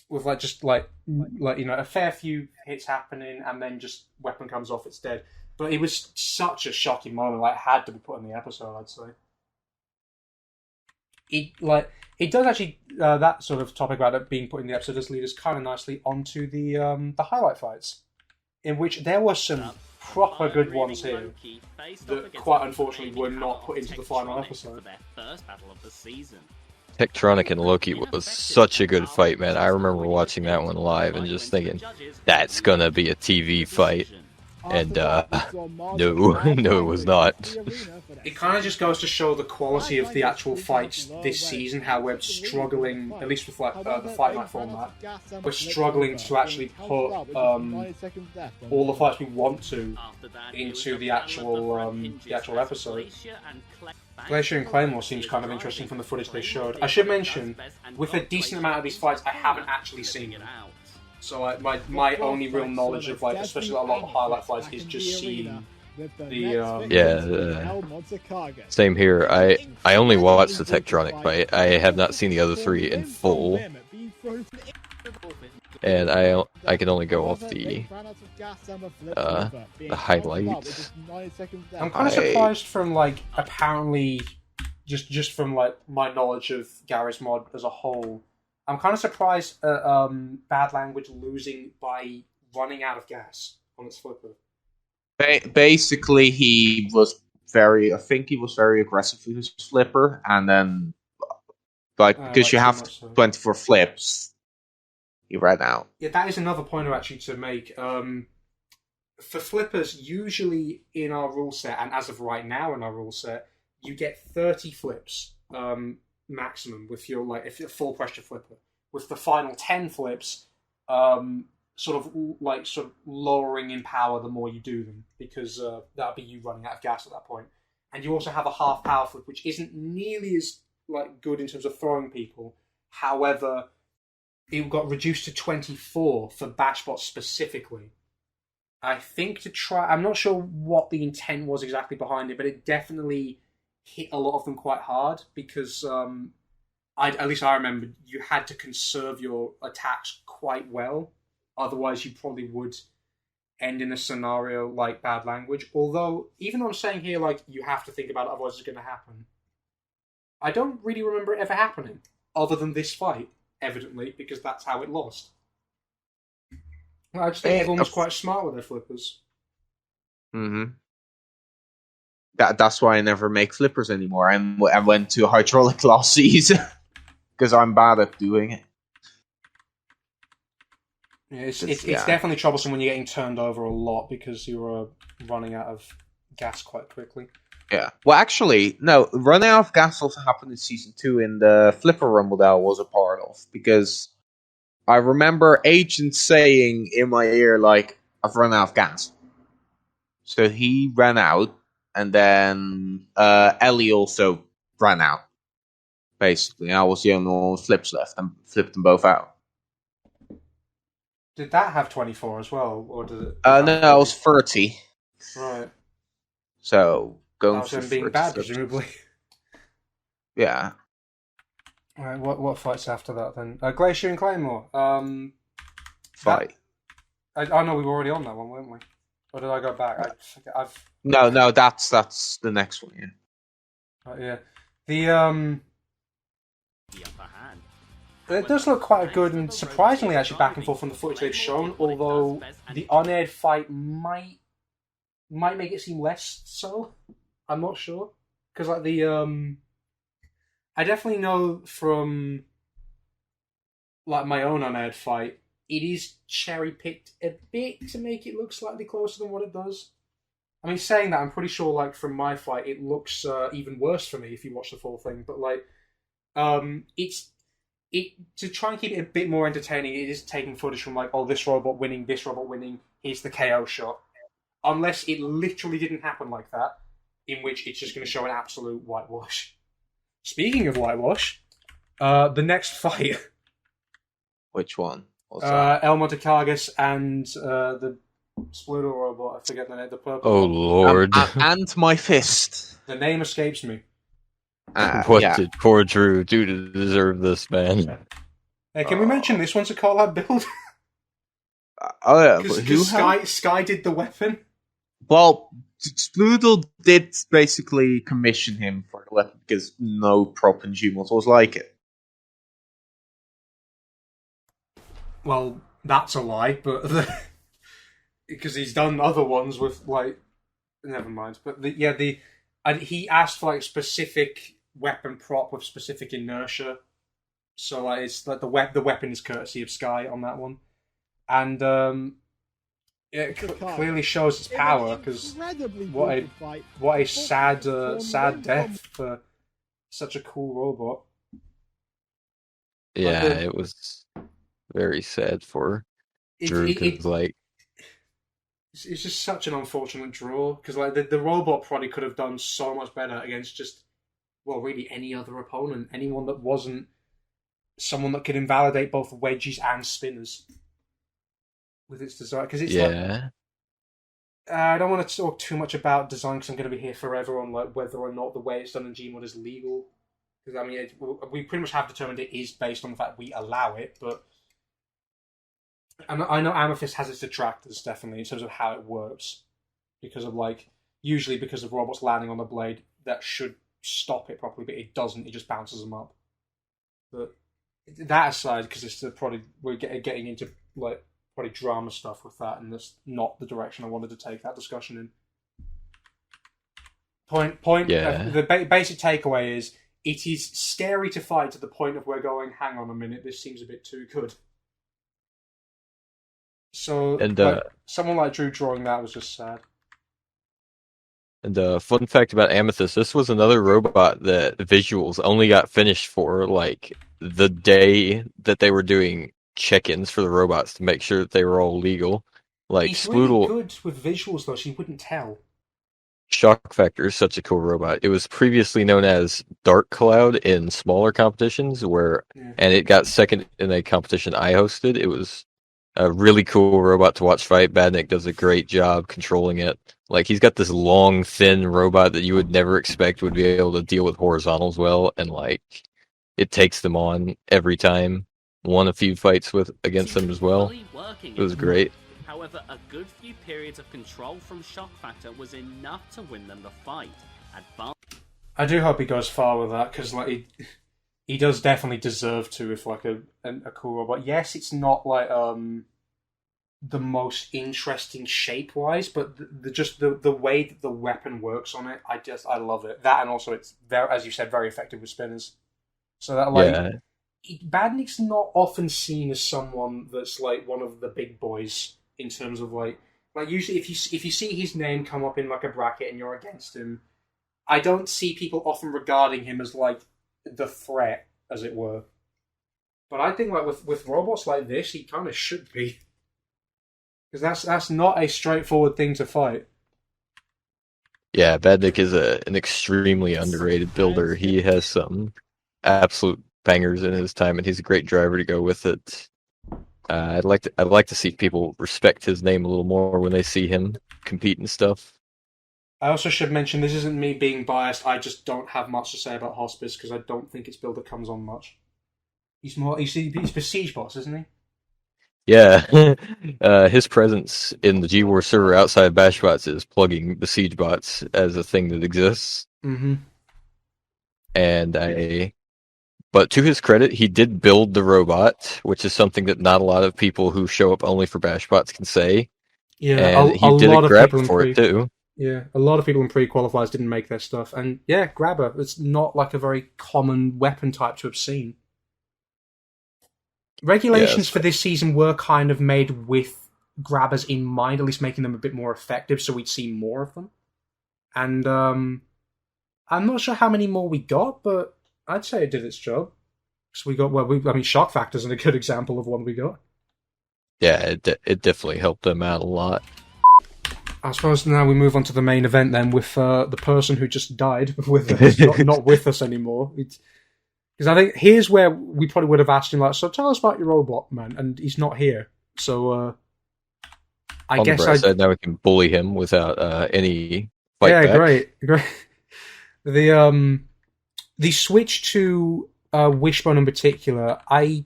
with a fair few hits happening and then just weapon comes off, it's dead. But it was such a shocking moment. It had to be put in the episode, I'd say. It does actually that sort of topic about it being put in the episode does lead us kind of nicely onto the highlight fights, in which there were some proper good ones here that quite unfortunately were not put into the final episode. Tektronic and Loki was such a good fight, man. I remember watching that one live and just thinking, that's gonna be a TV fight. And no, it was not. It kind of just goes to show the quality of the actual fights this season, how we're struggling, at least with the Fight Night format, we're struggling to actually put all the fights we want to into the actual episode. Glacier and Claymore seems kind of interesting from the footage they showed. I should mention, with a decent amount of these fights, I haven't actually seen them. So my only real knowledge of especially a lot of the highlight fights is just seeing same here. I only watched the Tektronic fight. I have not seen the other three in full, and I can only go off the highlights. I'm kind of surprised from apparently just from my knowledge of Garry's Mod as a whole. I'm kind of surprised at Bad Language losing by running out of gas on its flipper. Basically, he was very aggressive with his flipper, and then, because you have 24 flips, he ran out. Yeah, that is another pointer actually to make. For flippers, usually in our rule set, and as of right now in our rule set, you get 30 flips. Maximum with your if you're full pressure flipper. With the final 10 flips, sort of lowering in power the more you do them, because that'll be you running out of gas at that point. And you also have a half power flip, which isn't nearly as good in terms of throwing people. However, it got reduced to 24 for BashBots specifically. I think I'm not sure what the intent was exactly behind it, but it definitely hit a lot of them quite hard because at least I remember you had to conserve your attacks quite well. Otherwise, you probably would end in a scenario like bad language. Although, even though I'm saying here, like, you have to think about it, otherwise it's going to happen, I don't really remember it ever happening, other than this fight, evidently, because that's how it lost. I just think everyone was quite smart with their flippers. Mm-hmm. That's why I never make flippers anymore. I went to hydraulic losses because I'm bad at doing it. Yeah, it's definitely troublesome when you're getting turned over a lot because you're running out of gas quite quickly. Yeah. Well, actually, no. Running out of gas also happened in Season 2 in the Flipper Rumble that I was a part of. Because I remember Agent saying in my ear, like, I've run out of gas. So he ran out, and then Ellie also ran out. Basically, I was the only one with flips left, and flipped them both out. Did that have 24 as well, or did it? No, I was 30. Right. So going That was them being bad, presumably. Yeah. Alright, what fights after that then? Glacier and Claymore. Fight. I know we were already on that one, weren't we? Or did I go back? No, that's the next one. Yeah. Yeah. It does look quite good and surprisingly actually back and forth from the footage they've shown. Although the on-aired fight might make it seem less so. I'm not sure because like I definitely know from like my own on-aired fight, it is cherry-picked a bit to make it look slightly closer than what it does. I mean, saying that, I'm pretty sure, like, from my fight, it looks even worse for me if you watch the full thing. But, like, to try and keep it a bit more entertaining, it is taking footage from, like, oh, this robot winning, here's the KO shot. Unless it literally didn't happen like that, in which it's just going to show an absolute whitewash. Speaking of whitewash, the next fight... Which one? El Montecargas and the Sploodle robot. I forget the name. The purple. Oh lord! And my fist. The name escapes me. What did poor Drew do to deserve this, man? Hey, can we mention this one's a collab build? Oh yeah, because Sky did the weapon. Well, Sploodle did basically commission him for the weapon because no prop in Gmod was like it. Well, that's a lie, but because he's done other ones with like, never mind. But he asked for like specific weapon prop with specific inertia, so like it's like the weapon is courtesy of Sky on that one, and it clearly shows its power because what a sad death for such a cool robot. Yeah, it was very sad for Drew because it's just such an unfortunate draw because like the robot probably could have done so much better against just really any other opponent, anyone that wasn't someone that could invalidate both wedges and spinners with its design. Because it's like, I don't want to talk too much about design because I'm going to be here forever on like whether or not the way it's done in Gmod is legal. Because I mean, we pretty much have determined it is based on the fact we allow it, but. And I know Amethyst has its detractors, definitely, in terms of how it works. Because of, usually because of robots landing on the blade, that should stop it properly, but it doesn't, it just bounces them up. But that aside, because we're getting into, probably drama stuff with that, and that's not the direction I wanted to take that discussion in. The basic takeaway is, it is scary to fight to the point of we're going, hang on a minute, this seems a bit too good. So, someone like Drew drawing that was just sad. And fun fact about Amethyst, this was another robot that visuals only got finished for, the day that they were doing check-ins for the robots to make sure that they were all legal. He's really good with visuals, though, so you wouldn't tell. Shock Factor is such a cool robot. It was previously known as Dark Cloud in smaller competitions, and it got second in a competition I hosted. It was A really cool robot to watch fight. Badnik does a great job controlling it. Like, he's got this long, thin robot that you would never expect would be able to deal with horizontals well, and like, it takes them on every time. Won a few fights against them as well. It was great. However, a good few periods of control from Shock Factor was enough to win them the fight. I do hope he goes far with that, because like he does definitely deserve to with like a cool robot. Yes, it's not like the most interesting shape wise, but the way that the weapon works on it, I love it. That, and also it's very, as you said, very effective with spinners. So that like Badnik's not often seen as someone that's like one of the big boys in terms of like usually if you see his name come up in like a bracket and you're against him, I don't see people often regarding him as like the threat, as it were. But I think like with robots like this, he kind of should be, because that's not a straightforward thing to fight. Yeah, Badnik is an extremely underrated builder. He has some absolute bangers in his time, and he's a great driver to go with it. I'd like to see people respect his name a little more when they see him compete and stuff. I also should mention, this isn't me being biased, I just don't have much to say about Hospice, because I don't think its builder comes on much. He's Besiege Bots, isn't he? Yeah, his presence in the G-War server outside of BashBots is plugging Besiege Bots as a thing that exists. Mm-hmm. But to his credit, he did build the robot, which is something that not a lot of people who show up only for BashBots can say. Yeah, and he did a grab for it too. Yeah, a lot of people in pre-qualifiers didn't make their stuff. And yeah, Grabber, it's not like a very common weapon type to have seen. Regulations for this season were kind of made with Grabbers in mind, at least making them a bit more effective, so we'd see more of them. And I'm not sure how many more we got, but I'd say it did its job. So we got, Shock Factor's a good example of one we got. Yeah, it definitely helped them out a lot. I suppose now we move on to the main event then, with the person who just died with us, not with us anymore. Because I think here's where we probably would have asked him, like, so tell us about your robot, man, and he's not here. So I guess I said now we can bully him without any fight back. Great. The switch to Wishbone in particular, I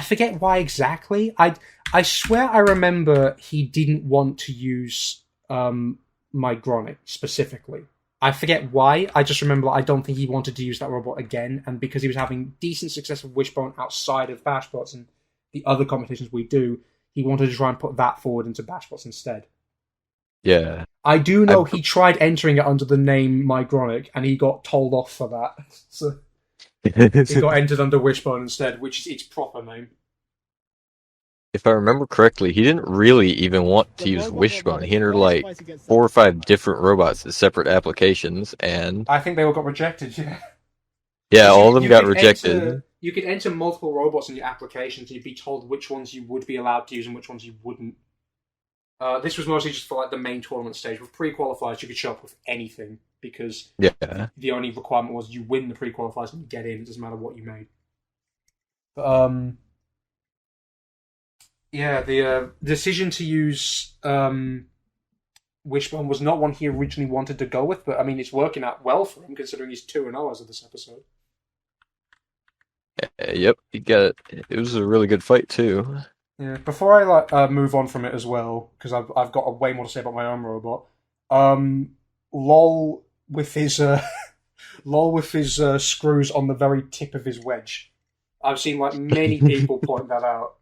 forget why exactly. I swear I remember he didn't want to use Mygronic specifically. I forget why. I just remember I don't think he wanted to use that robot again, and because he was having decent success with Wishbone outside of BashBots and the other competitions we do, he wanted to try and put that forward into BashBots instead. Yeah. I do know he tried entering it under the name Mygronic, and he got told off for that. So he got entered under Wishbone instead, which is its proper name. If I remember correctly, he didn't really even want to use Wishbone. He entered like 4 or 5 different robots as separate applications, and I think they all got rejected, yeah. Yeah, all of them got rejected. You could enter multiple robots in your applications, and you'd be told which ones you would be allowed to use and which ones you wouldn't. This was mostly just for like the main tournament stage. With pre-qualifiers, you could show up with anything, because the only requirement was you win the pre-qualifiers and you get in. It doesn't matter what you made. But, yeah, the decision to use Wishbone was not one he originally wanted to go with, but I mean, it's working out well for him considering he's 2-0 as of this episode. Yep, he got it. It was a really good fight too. Yeah. Before I move on from it as well, because I've got way more to say about my own robot. Lol with his screws on the very tip of his wedge. I've seen like many people point that out.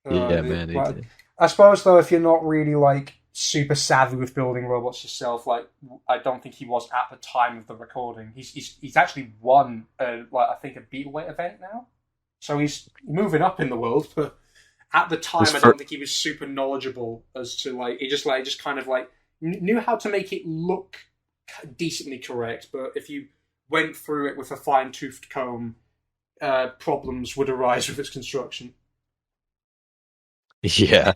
Man. I suppose though, if you're not really like super savvy with building robots yourself, like I don't think he was at the time of the recording. He's actually won I think a beetweight event now, so he's moving up in the world. But at the time, I don't think he was super knowledgeable as to like he just kind of like knew how to make it look decently correct. But if you went through it with a fine-toothed comb, problems would arise with its construction. Yeah.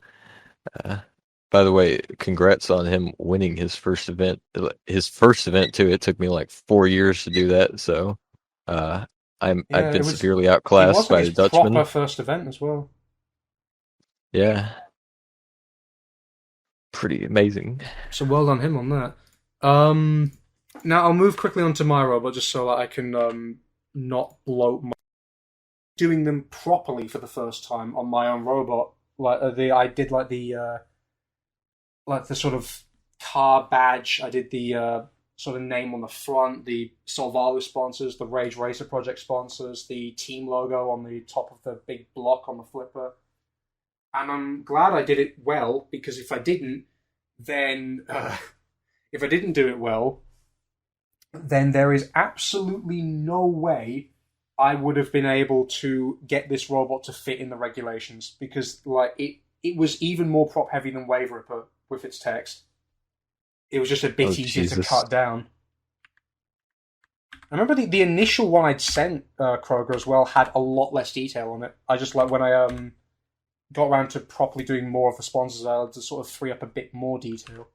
By the way, congrats on him winning his first event. His first event too. It took me like 4 years to do that. So, I've Yeah, been it was. severely It outclassed was by like the his Dutchman. proper first event as well. Yeah, pretty amazing. So well done him on that. Now I'll move quickly onto my robot just so that I can not bloat my doing them properly for the first time on my own robot. I did like the sort of car badge. I did the sort of name on the front, the Solvalu sponsors, the Rage Racer Project sponsors, the team logo on the top of the big block on the flipper. And I'm glad I did it well, because if I didn't, then if I didn't do it well, then there is absolutely no way I would have been able to get this robot to fit in the regulations, because like it was even more prop heavy than Wave Ripper with its text. It was just a bit Oh, easier to Jesus. cut down. I remember the initial one I'd sent Kroger as well had a lot less detail on it. I just like when I got around to properly doing more of the sponsors, I had to sort of free up a bit more detail.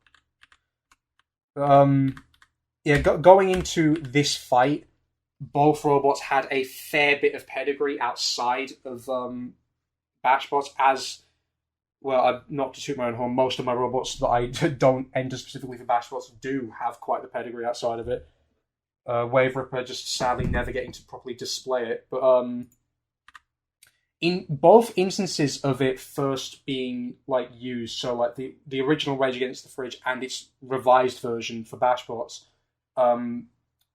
Going into this fight, both robots had a fair bit of pedigree outside of BashBots. As well, not to toot my own horn, most of my robots that I don't enter specifically for BashBots do have quite the pedigree outside of it. Wave Ripper just sadly never getting to properly display it, but in both instances of it first being like used, so like the original Rage Against the Fridge and its revised version for BashBots,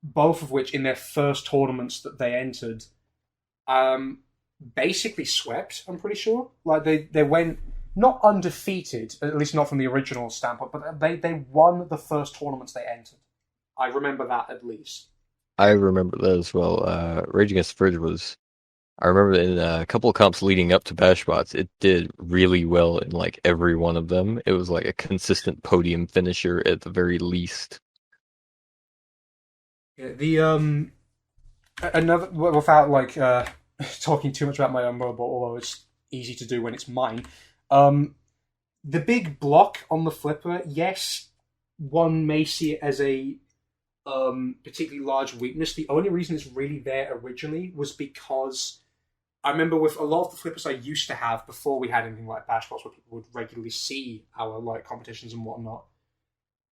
both of which in their first tournaments that they entered, basically swept. I'm pretty sure, like they went not undefeated, at least not from the original standpoint, but they won the first tournaments they entered. I remember that at least. I remember that as well. Rage Against the Fridge was. I remember in a couple of comps leading up to BashBots, it did really well in like every one of them. It was like a consistent podium finisher at the very least. Yeah, the another, without like talking too much about my own robot, although it's easy to do when it's mine. The big block on the flipper, yes, one may see it as a particularly large weakness. The only reason it's really there originally was because I remember with a lot of the flippers I used to have before we had anything like BashBots, where people would regularly see our like competitions and whatnot,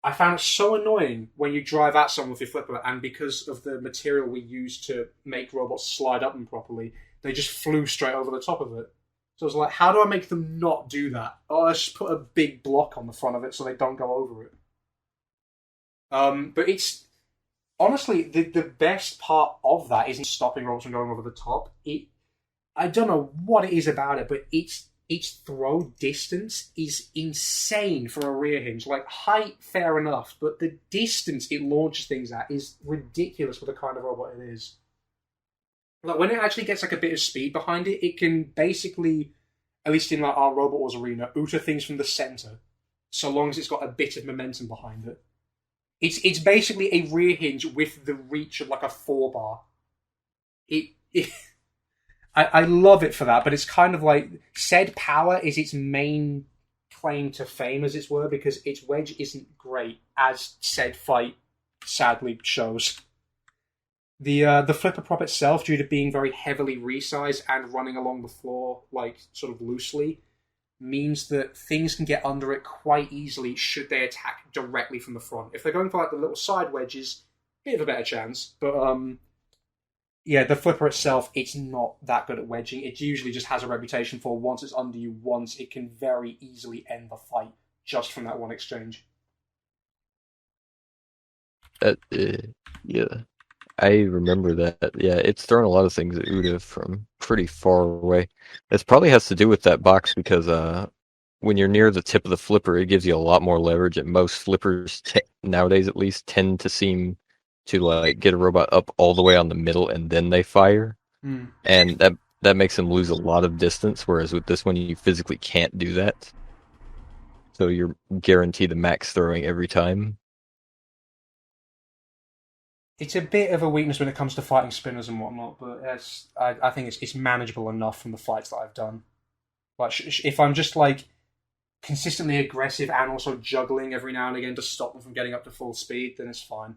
I found it so annoying when you drive at someone with your flipper, and because of the material we used to make robots slide up them properly, they just flew straight over the top of it. So I was like, how do I make them not do that? Oh, let's just put a big block on the front of it so they don't go over it. But it's honestly the best part of that isn't stopping robots from going over the top. I don't know what it is about it, but its throw distance is insane for a rear hinge. Like, height, fair enough, but the distance it launches things at is ridiculous for the kind of robot it is. Like, when it actually gets like a bit of speed behind it, it can basically, at least in like our Robot Wars arena, outer things from the center, so long as it's got a bit of momentum behind it. It's basically a rear hinge with the reach of like a 4-bar. I love it for that, but it's kind of like said power is its main claim to fame, as it were, because its wedge isn't great, as said fight sadly shows. The flipper prop itself, due to being very heavily resized and running along the floor like sort of loosely, means that things can get under it quite easily should they attack directly from the front. If they're going for like the little side wedges, bit of a better chance, but yeah, the flipper itself, it's not that good at wedging. It usually just has a reputation for once it's under you once, it can very easily end the fight just from that one exchange. Yeah, I remember that. Yeah, it's thrown a lot of things at Uda from pretty far away. This probably has to do with that box because when you're near the tip of the flipper, it gives you a lot more leverage. And most flippers nowadays, at least, tend to seem to like get a robot up all the way on the middle and then they fire, and that makes them lose a lot of distance. Whereas with this one, you physically can't do that, so you're guaranteed the max throwing every time. It's a bit of a weakness when it comes to fighting spinners and whatnot, but I think it's manageable enough from the fights that I've done. Like, if I'm just like consistently aggressive and also juggling every now and again to stop them from getting up to full speed, then it's fine.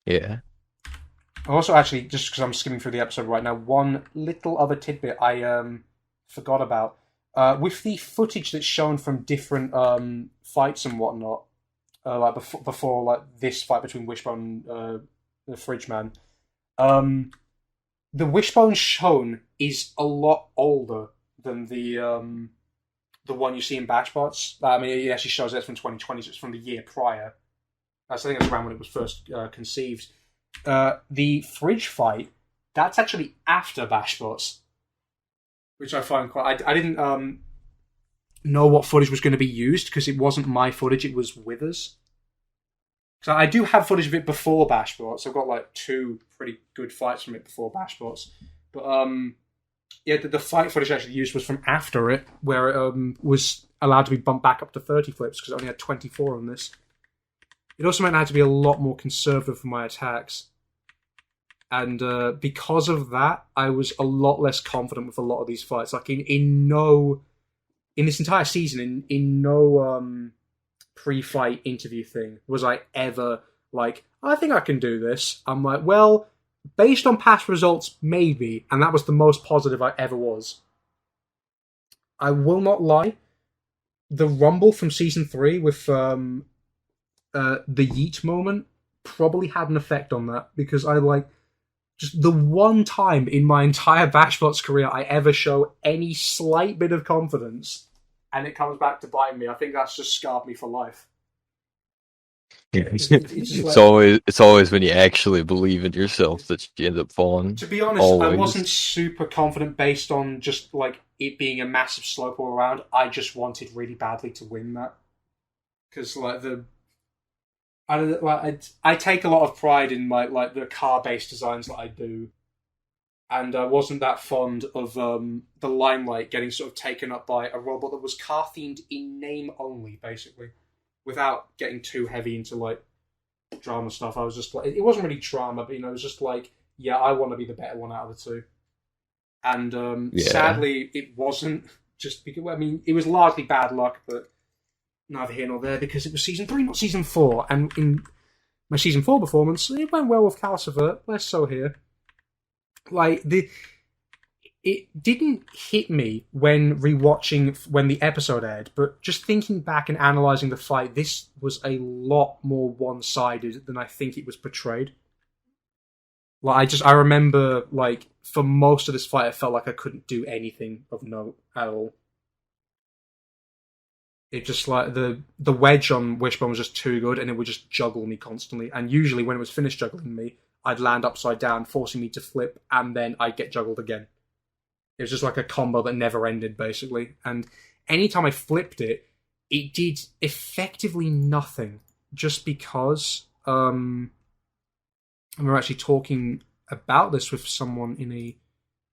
Yeah. Also, actually, just because I'm skimming through the episode right now, one little other tidbit I forgot about. With the footage that's shown from different fights and whatnot, like before like this fight between Wishbone and the Fridge Man, the Wishbone shown is a lot older than the one you see in BashBots. I mean, it actually shows that's from 2020, so it's from the year prior. I think that's around when it was first conceived. The fridge fight, that's actually after BashBots, which I find quite. I didn't know what footage was going to be used because it wasn't my footage; it was Withers. So I do have footage of it before BashBots. I've got like 2 pretty good fights from it before BashBots, but yeah, the fight footage actually used was from after it, where it was allowed to be bumped back up to 30 flips because it only had 24 on this. It also meant I had to be a lot more conservative for my attacks. And because of that, I was a lot less confident with a lot of these fights. Like in this entire season, in no pre-fight interview thing was I ever like, I think I can do this. I'm like, well, based on past results, maybe. And that was the most positive I ever was. I will not lie. The Rumble from Season 3 with the Yeet moment probably had an effect on that, because I like just the one time in my entire BashBots career I ever show any slight bit of confidence and it comes back to bite me. I think that's just scarred me for life. It's always when you actually believe in yourself that you end up falling. To be honest, I wasn't super confident based on just like it being a massive slope all around. I just wanted really badly to win that, because like I take a lot of pride in my like the car-based designs that I do, and I wasn't that fond of the limelight getting sort of taken up by a robot that was car-themed in name only, basically, without getting too heavy into like drama stuff. I was just like, it wasn't really drama, but it was just like, yeah, I want to be the better one out of the two, and sadly, it wasn't. Just because, I mean, it was largely bad luck, but neither here nor there, because it was Season 3, not Season 4. And in my Season 4 performance, it went well with Calcifer, less so here. Like, it didn't hit me when rewatching, when the episode aired, but just thinking back and analysing the fight, this was a lot more one-sided than I think it was portrayed. Like, I remember, like, for most of this fight, I felt like I couldn't do anything of note at all. It just like the wedge on Wishbone was just too good, and it would just juggle me constantly. And usually, when it was finished juggling me, I'd land upside down, forcing me to flip, and then I'd get juggled again. It was just like a combo that never ended, basically. And anytime I flipped it, it did effectively nothing, just because. And we're actually talking about this with someone in a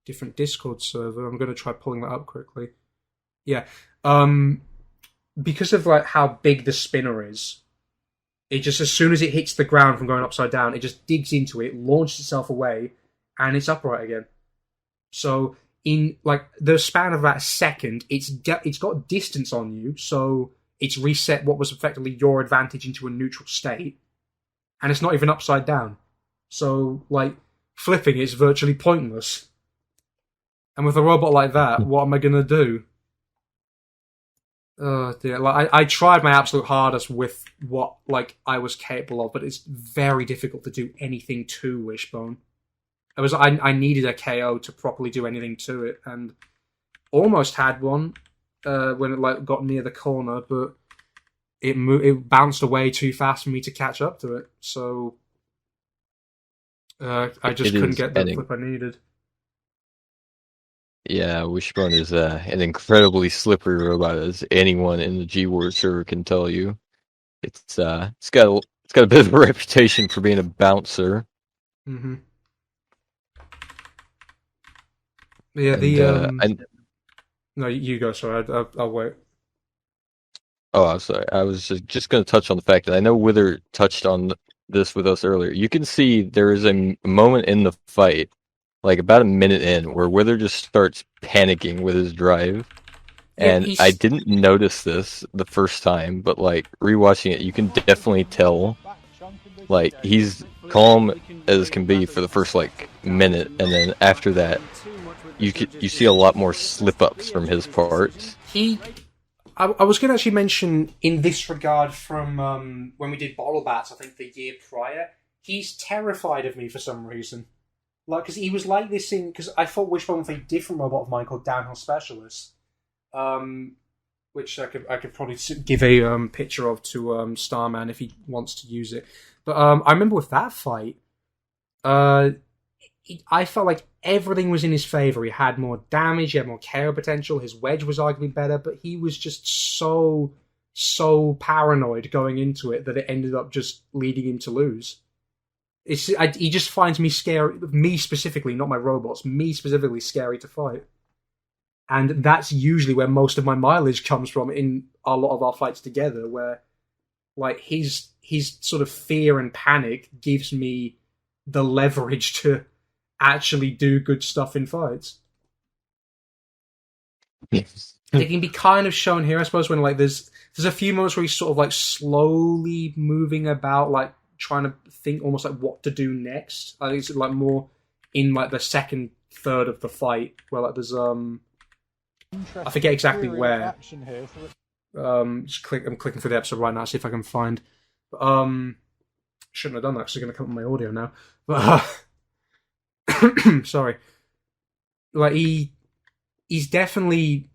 different Discord server. I'm going to try pulling that up quickly. Yeah. Because of like how big the spinner is, it just, as soon as it hits the ground from going upside down, it just digs into it, launches itself away, and it's upright again. So in like the span of that second, it's got distance on you, so it's reset what was effectively your advantage into a neutral state, and it's not even upside down. So like flipping is virtually pointless. And with a robot like that, what am I gonna do? Dear. Like I tried my absolute hardest with what like I was capable of, but it's very difficult to do anything to Wishbone. I needed a KO to properly do anything to it, and almost had one when it like got near the corner, but it bounced away too fast for me to catch up to it. So I just couldn't get the flip I needed. Yeah, Wishbone is an incredibly slippery robot, as anyone in the G-Wars server can tell you. It's got a bit of a reputation for being a bouncer. Mm-hmm. Yeah, no, you go. Sorry, I'll wait. Oh, I'm sorry. I was just going to touch on the fact that I know Wither touched on this with us earlier. You can see there is a moment in the fight, like about a minute in, where Wither just starts panicking with his drive. And I didn't notice this the first time, but like rewatching it, you can definitely tell like he's calm as can be for the first like minute, and then after that, you see a lot more slip ups from his part. I was going to actually mention in this regard from when we did Bottle Bats, I think the year prior, he's terrified of me for some reason. Like, because he was like this in, because I thought Wishbone with a different robot of mine called Downhill Specialist, which I could probably give a picture of to Starman if he wants to use it. But I remember with that fight, I felt like everything was in his favor. He had more damage, he had more KO potential, his wedge was arguably better, but he was just so paranoid going into it that it ended up just leading him to lose. He just finds me scary, me specifically, not my robots, me specifically scary to fight. And that's usually where most of my mileage comes from in a lot of our fights together, where like his sort of fear and panic gives me the leverage to actually do good stuff in fights. Yes. It can be kind of shown here, I suppose, when like there's a few moments where he's sort of like slowly moving about, like trying to think almost like what to do next. I think it's like more in like the second third of the fight where like there's I forget exactly where. Action here, so that... I'm clicking through the episode right now, see if I can find. Shouldn't have done that because it's going to come on my audio now. But sorry. Like he's definitely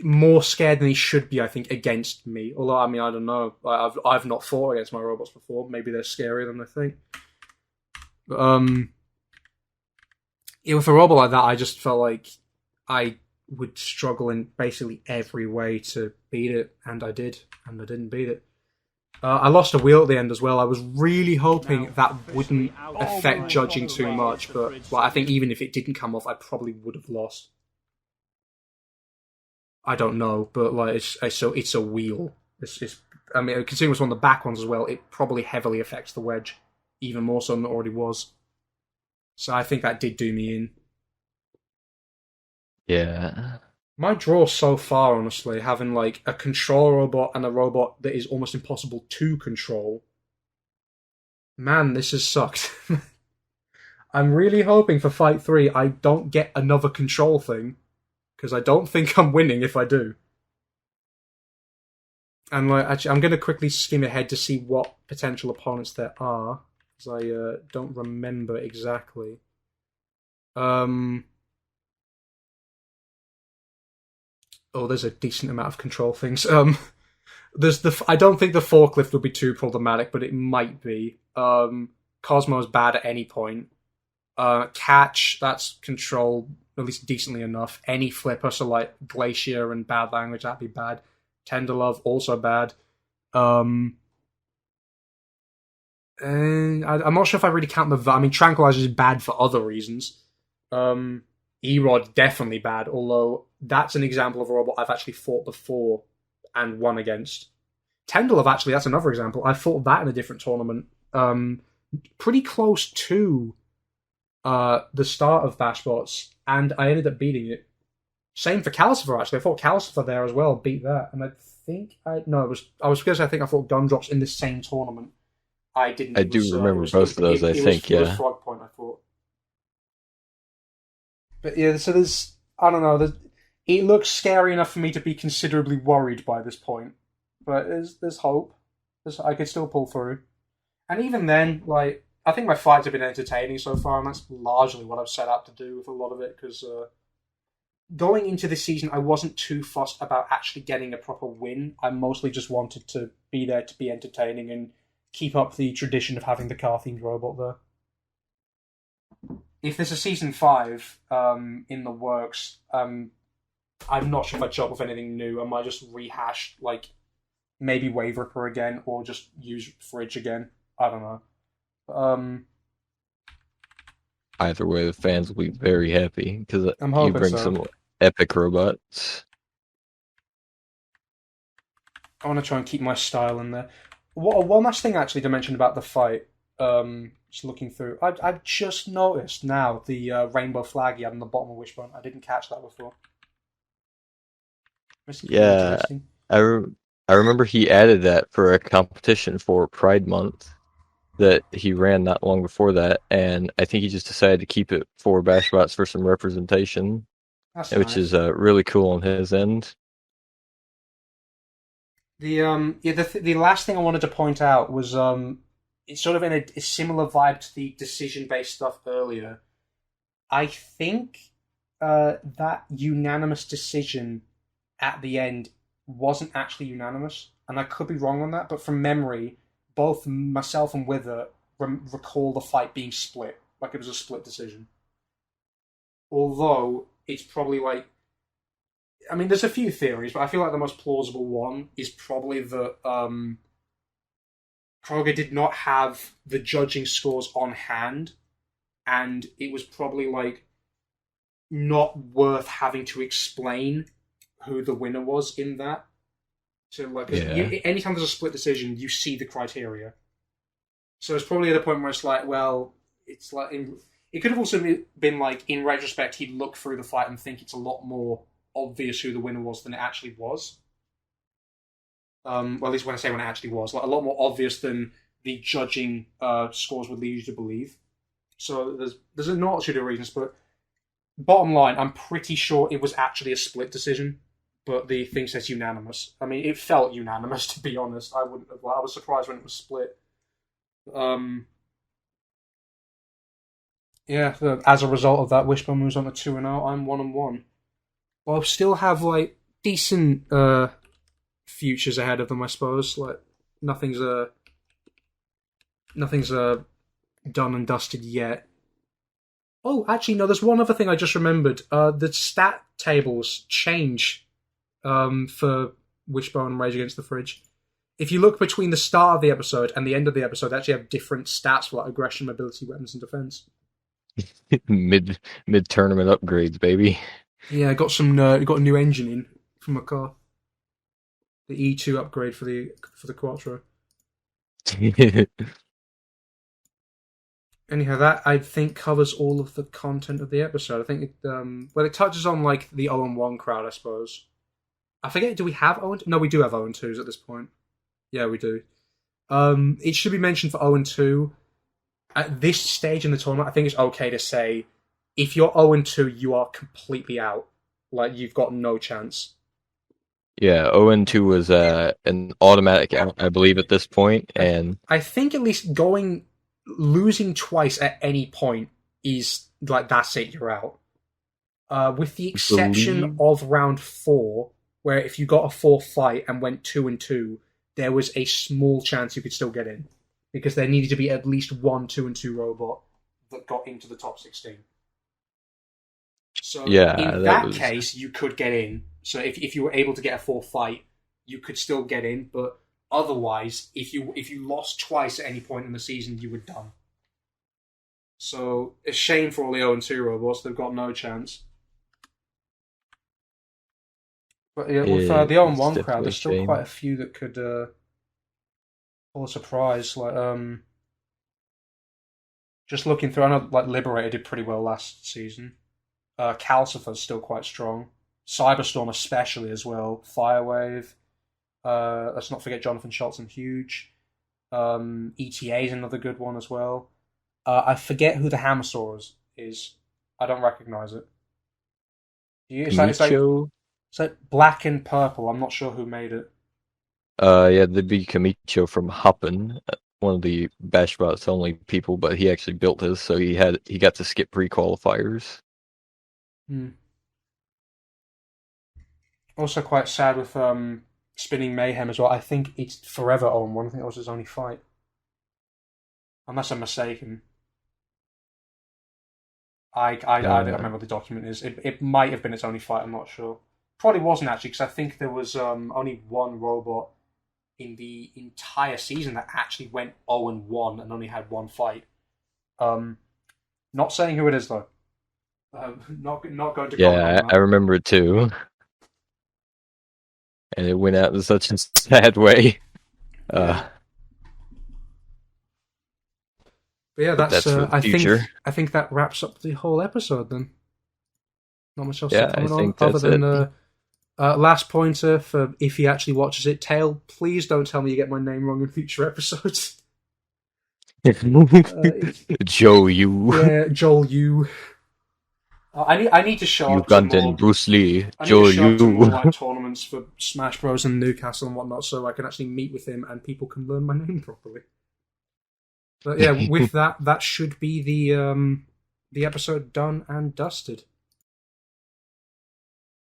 more scared than he should be, I think, against me. Although, I mean, I don't know. I've not fought against my robots before. Maybe they're scarier than I think. But with a robot like that, I just felt like I would struggle in basically every way to beat it, and I did, and I didn't beat it. I lost a wheel at the end as well. I was really hoping that wouldn't affect judging too much, but I think even if it didn't come off, I probably would have lost. I don't know, but like it's a wheel. I mean, considering it's one of the back ones as well, it probably heavily affects the wedge, even more so than it already was. So I think that did do me in. Yeah. My draw so far, honestly, having like a control robot and a robot that is almost impossible to control. Man, this has sucked. I'm really hoping for Fight 3 I don't get another control thing, because I don't think I'm winning if I do. And like, actually, I'm going to quickly skim ahead to see what potential opponents there are, because I don't remember exactly. Oh, there's a decent amount of control things. There's I don't think the forklift will be too problematic, but it might be. Cosmo's bad at any point. Catch, that's control at least decently enough. Any flipper, so like Glacier and Bad Language, that'd be bad. Tender Love, also bad. And I'm not sure if I really count the... I mean, Tranquilizer is bad for other reasons. E-Rod, definitely bad, although that's an example of a robot I've actually fought before and won against. Tender Love, actually, that's another example. I fought that in a different tournament. Pretty close to the start of BashBots, and I ended up beating it. Same for Calcifer, actually. I fought Calcifer there as well, beat that, and I think I was because I think I fought Gumdrops in the same tournament. I didn't. I do remember both of those. I think, it was Frog Point, I thought. But yeah, so there's, I don't know, it looks scary enough for me to be considerably worried by this point. But there's hope. I could still pull through. And even then, like, I think my fights have been entertaining so far, and that's largely what I've set out to do with a lot of it, because going into this season, I wasn't too fussed about actually getting a proper win. I mostly just wanted to be there to be entertaining and keep up the tradition of having the car-themed robot there. If there's a season 5 in the works, I'm not sure if I'd show up with anything new. I might just rehash, like, maybe Wave Ripper again, or just use Fridge again. I don't know. Either way, the fans will be very happy, because you bring so. some epic robots. I want to try and keep my style in there. One last thing, actually, to mention about the fight. Just looking through, I've just noticed now the rainbow flag he had on the bottom of Wishbone. I didn't catch that before. Yeah, I remember he added that for a competition for Pride Month. that he ran not long before that, and I think he just decided to keep it for BashBots for some representation, That's which nice. is really cool on his end. The last thing I wanted to point out was it's sort of in a similar vibe to the decision-based stuff earlier. I think that unanimous decision at the end wasn't actually unanimous, and I could be wrong on that, but from memory, both myself and Wither recall the fight being split, like it was a split decision. Although it's probably like, I mean, there's a few theories, but I feel like the most plausible one is probably that Kroger did not have the judging scores on hand, and it was probably like not worth having to explain who the winner was in that. So like, anytime there's a split decision, you see the criteria. So it's probably at a point where it's like, well, it's like it could have also been like, in retrospect, he'd look through the fight and think it's a lot more obvious who the winner was than it actually was. Well, at least when it actually was, like a lot more obvious than the judging scores would lead you to believe. So there's a multitude of reasons, but bottom line, I'm pretty sure it was actually a split decision, but the thing says unanimous. I mean, it felt unanimous, to be honest. I was surprised when it was split. Yeah, as a result of that, Wishbone moves on to 2-0. I'm 1-1. But I'll still have like decent futures ahead of them, I suppose. Like nothing's done and dusted yet. Oh, actually, no. There's one other thing I just remembered. The stat tables change for Wishbone and Rage Against the Fridge. If you look between the start of the episode and the end of the episode, they actually have different stats for like aggression, mobility, weapons, and defense. mid tournament upgrades, baby. Yeah, got a new engine in from a car. The E2 upgrade for the Quattro. Anyhow, that I think covers all of the content of the episode. I think it touches on like the 0-1 crowd, I suppose. I forget, do we have 0? No, we do have 0-2s at this point. Yeah, we do. It should be mentioned for 0-2. At this stage in the tournament, I think it's okay to say, if you're 0-2, you are completely out. Like, you've got no chance. Yeah, 0-2 was an automatic out, I believe, at this point, and I think at least losing twice at any point is like, that's it, you're out. With the exception of round 4, where if you got a 4th fight and went 2-2, there was a small chance you could still get in, because there needed to be at least one 2-2 robot that got into the top 16. So yeah, in that case, you could get in. So if you were able to get a 4th fight, you could still get in. But otherwise, if you lost twice at any point in the season, you were done. So a shame for all the 0-2 robots. They've got no chance. But yeah, with the 0-1 crowd, there's still quite a few that could pull a surprise. Like just looking through, I know like Liberator did pretty well last season. Calcifer's still quite strong. Cyberstorm especially as well. Firewave. Let's not forget Jonathan Schultz and Huge. ETA is another good one as well. I forget who the Hammersaw is. I don't recognize it. It's like black and purple. I'm not sure who made it. Yeah, the big Kamicho from Hoppin, one of the BashBots only people, but he actually built his, so he got to skip pre-qualifiers. Also quite sad with Spinning Mayhem as well. I think it's forever 0-1. I think that was his only fight. Unless I'm mistaken. I don't remember what the document is. It might have been its only fight, I'm not sure. Probably wasn't actually, because I think there was only one robot in the entire season that actually went 0-1 and only had one fight. Not saying who it is though. Not going to. Yeah, I remember it too. And it went out in such a sad way. But yeah, that's I think that wraps up the whole episode then. Not much else to comment on other than last pointer for if he actually watches it. Tail, please don't tell me you get my name wrong in future episodes. Joe, you. Yeah, Joel, you. I need to show up to Ugandan more. Bruce Lee. I need Joe, to show up to more you. like tournaments for Smash Bros and Newcastle and whatnot, so I can actually meet with him and people can learn my name properly. But yeah, with that should be the episode done and dusted.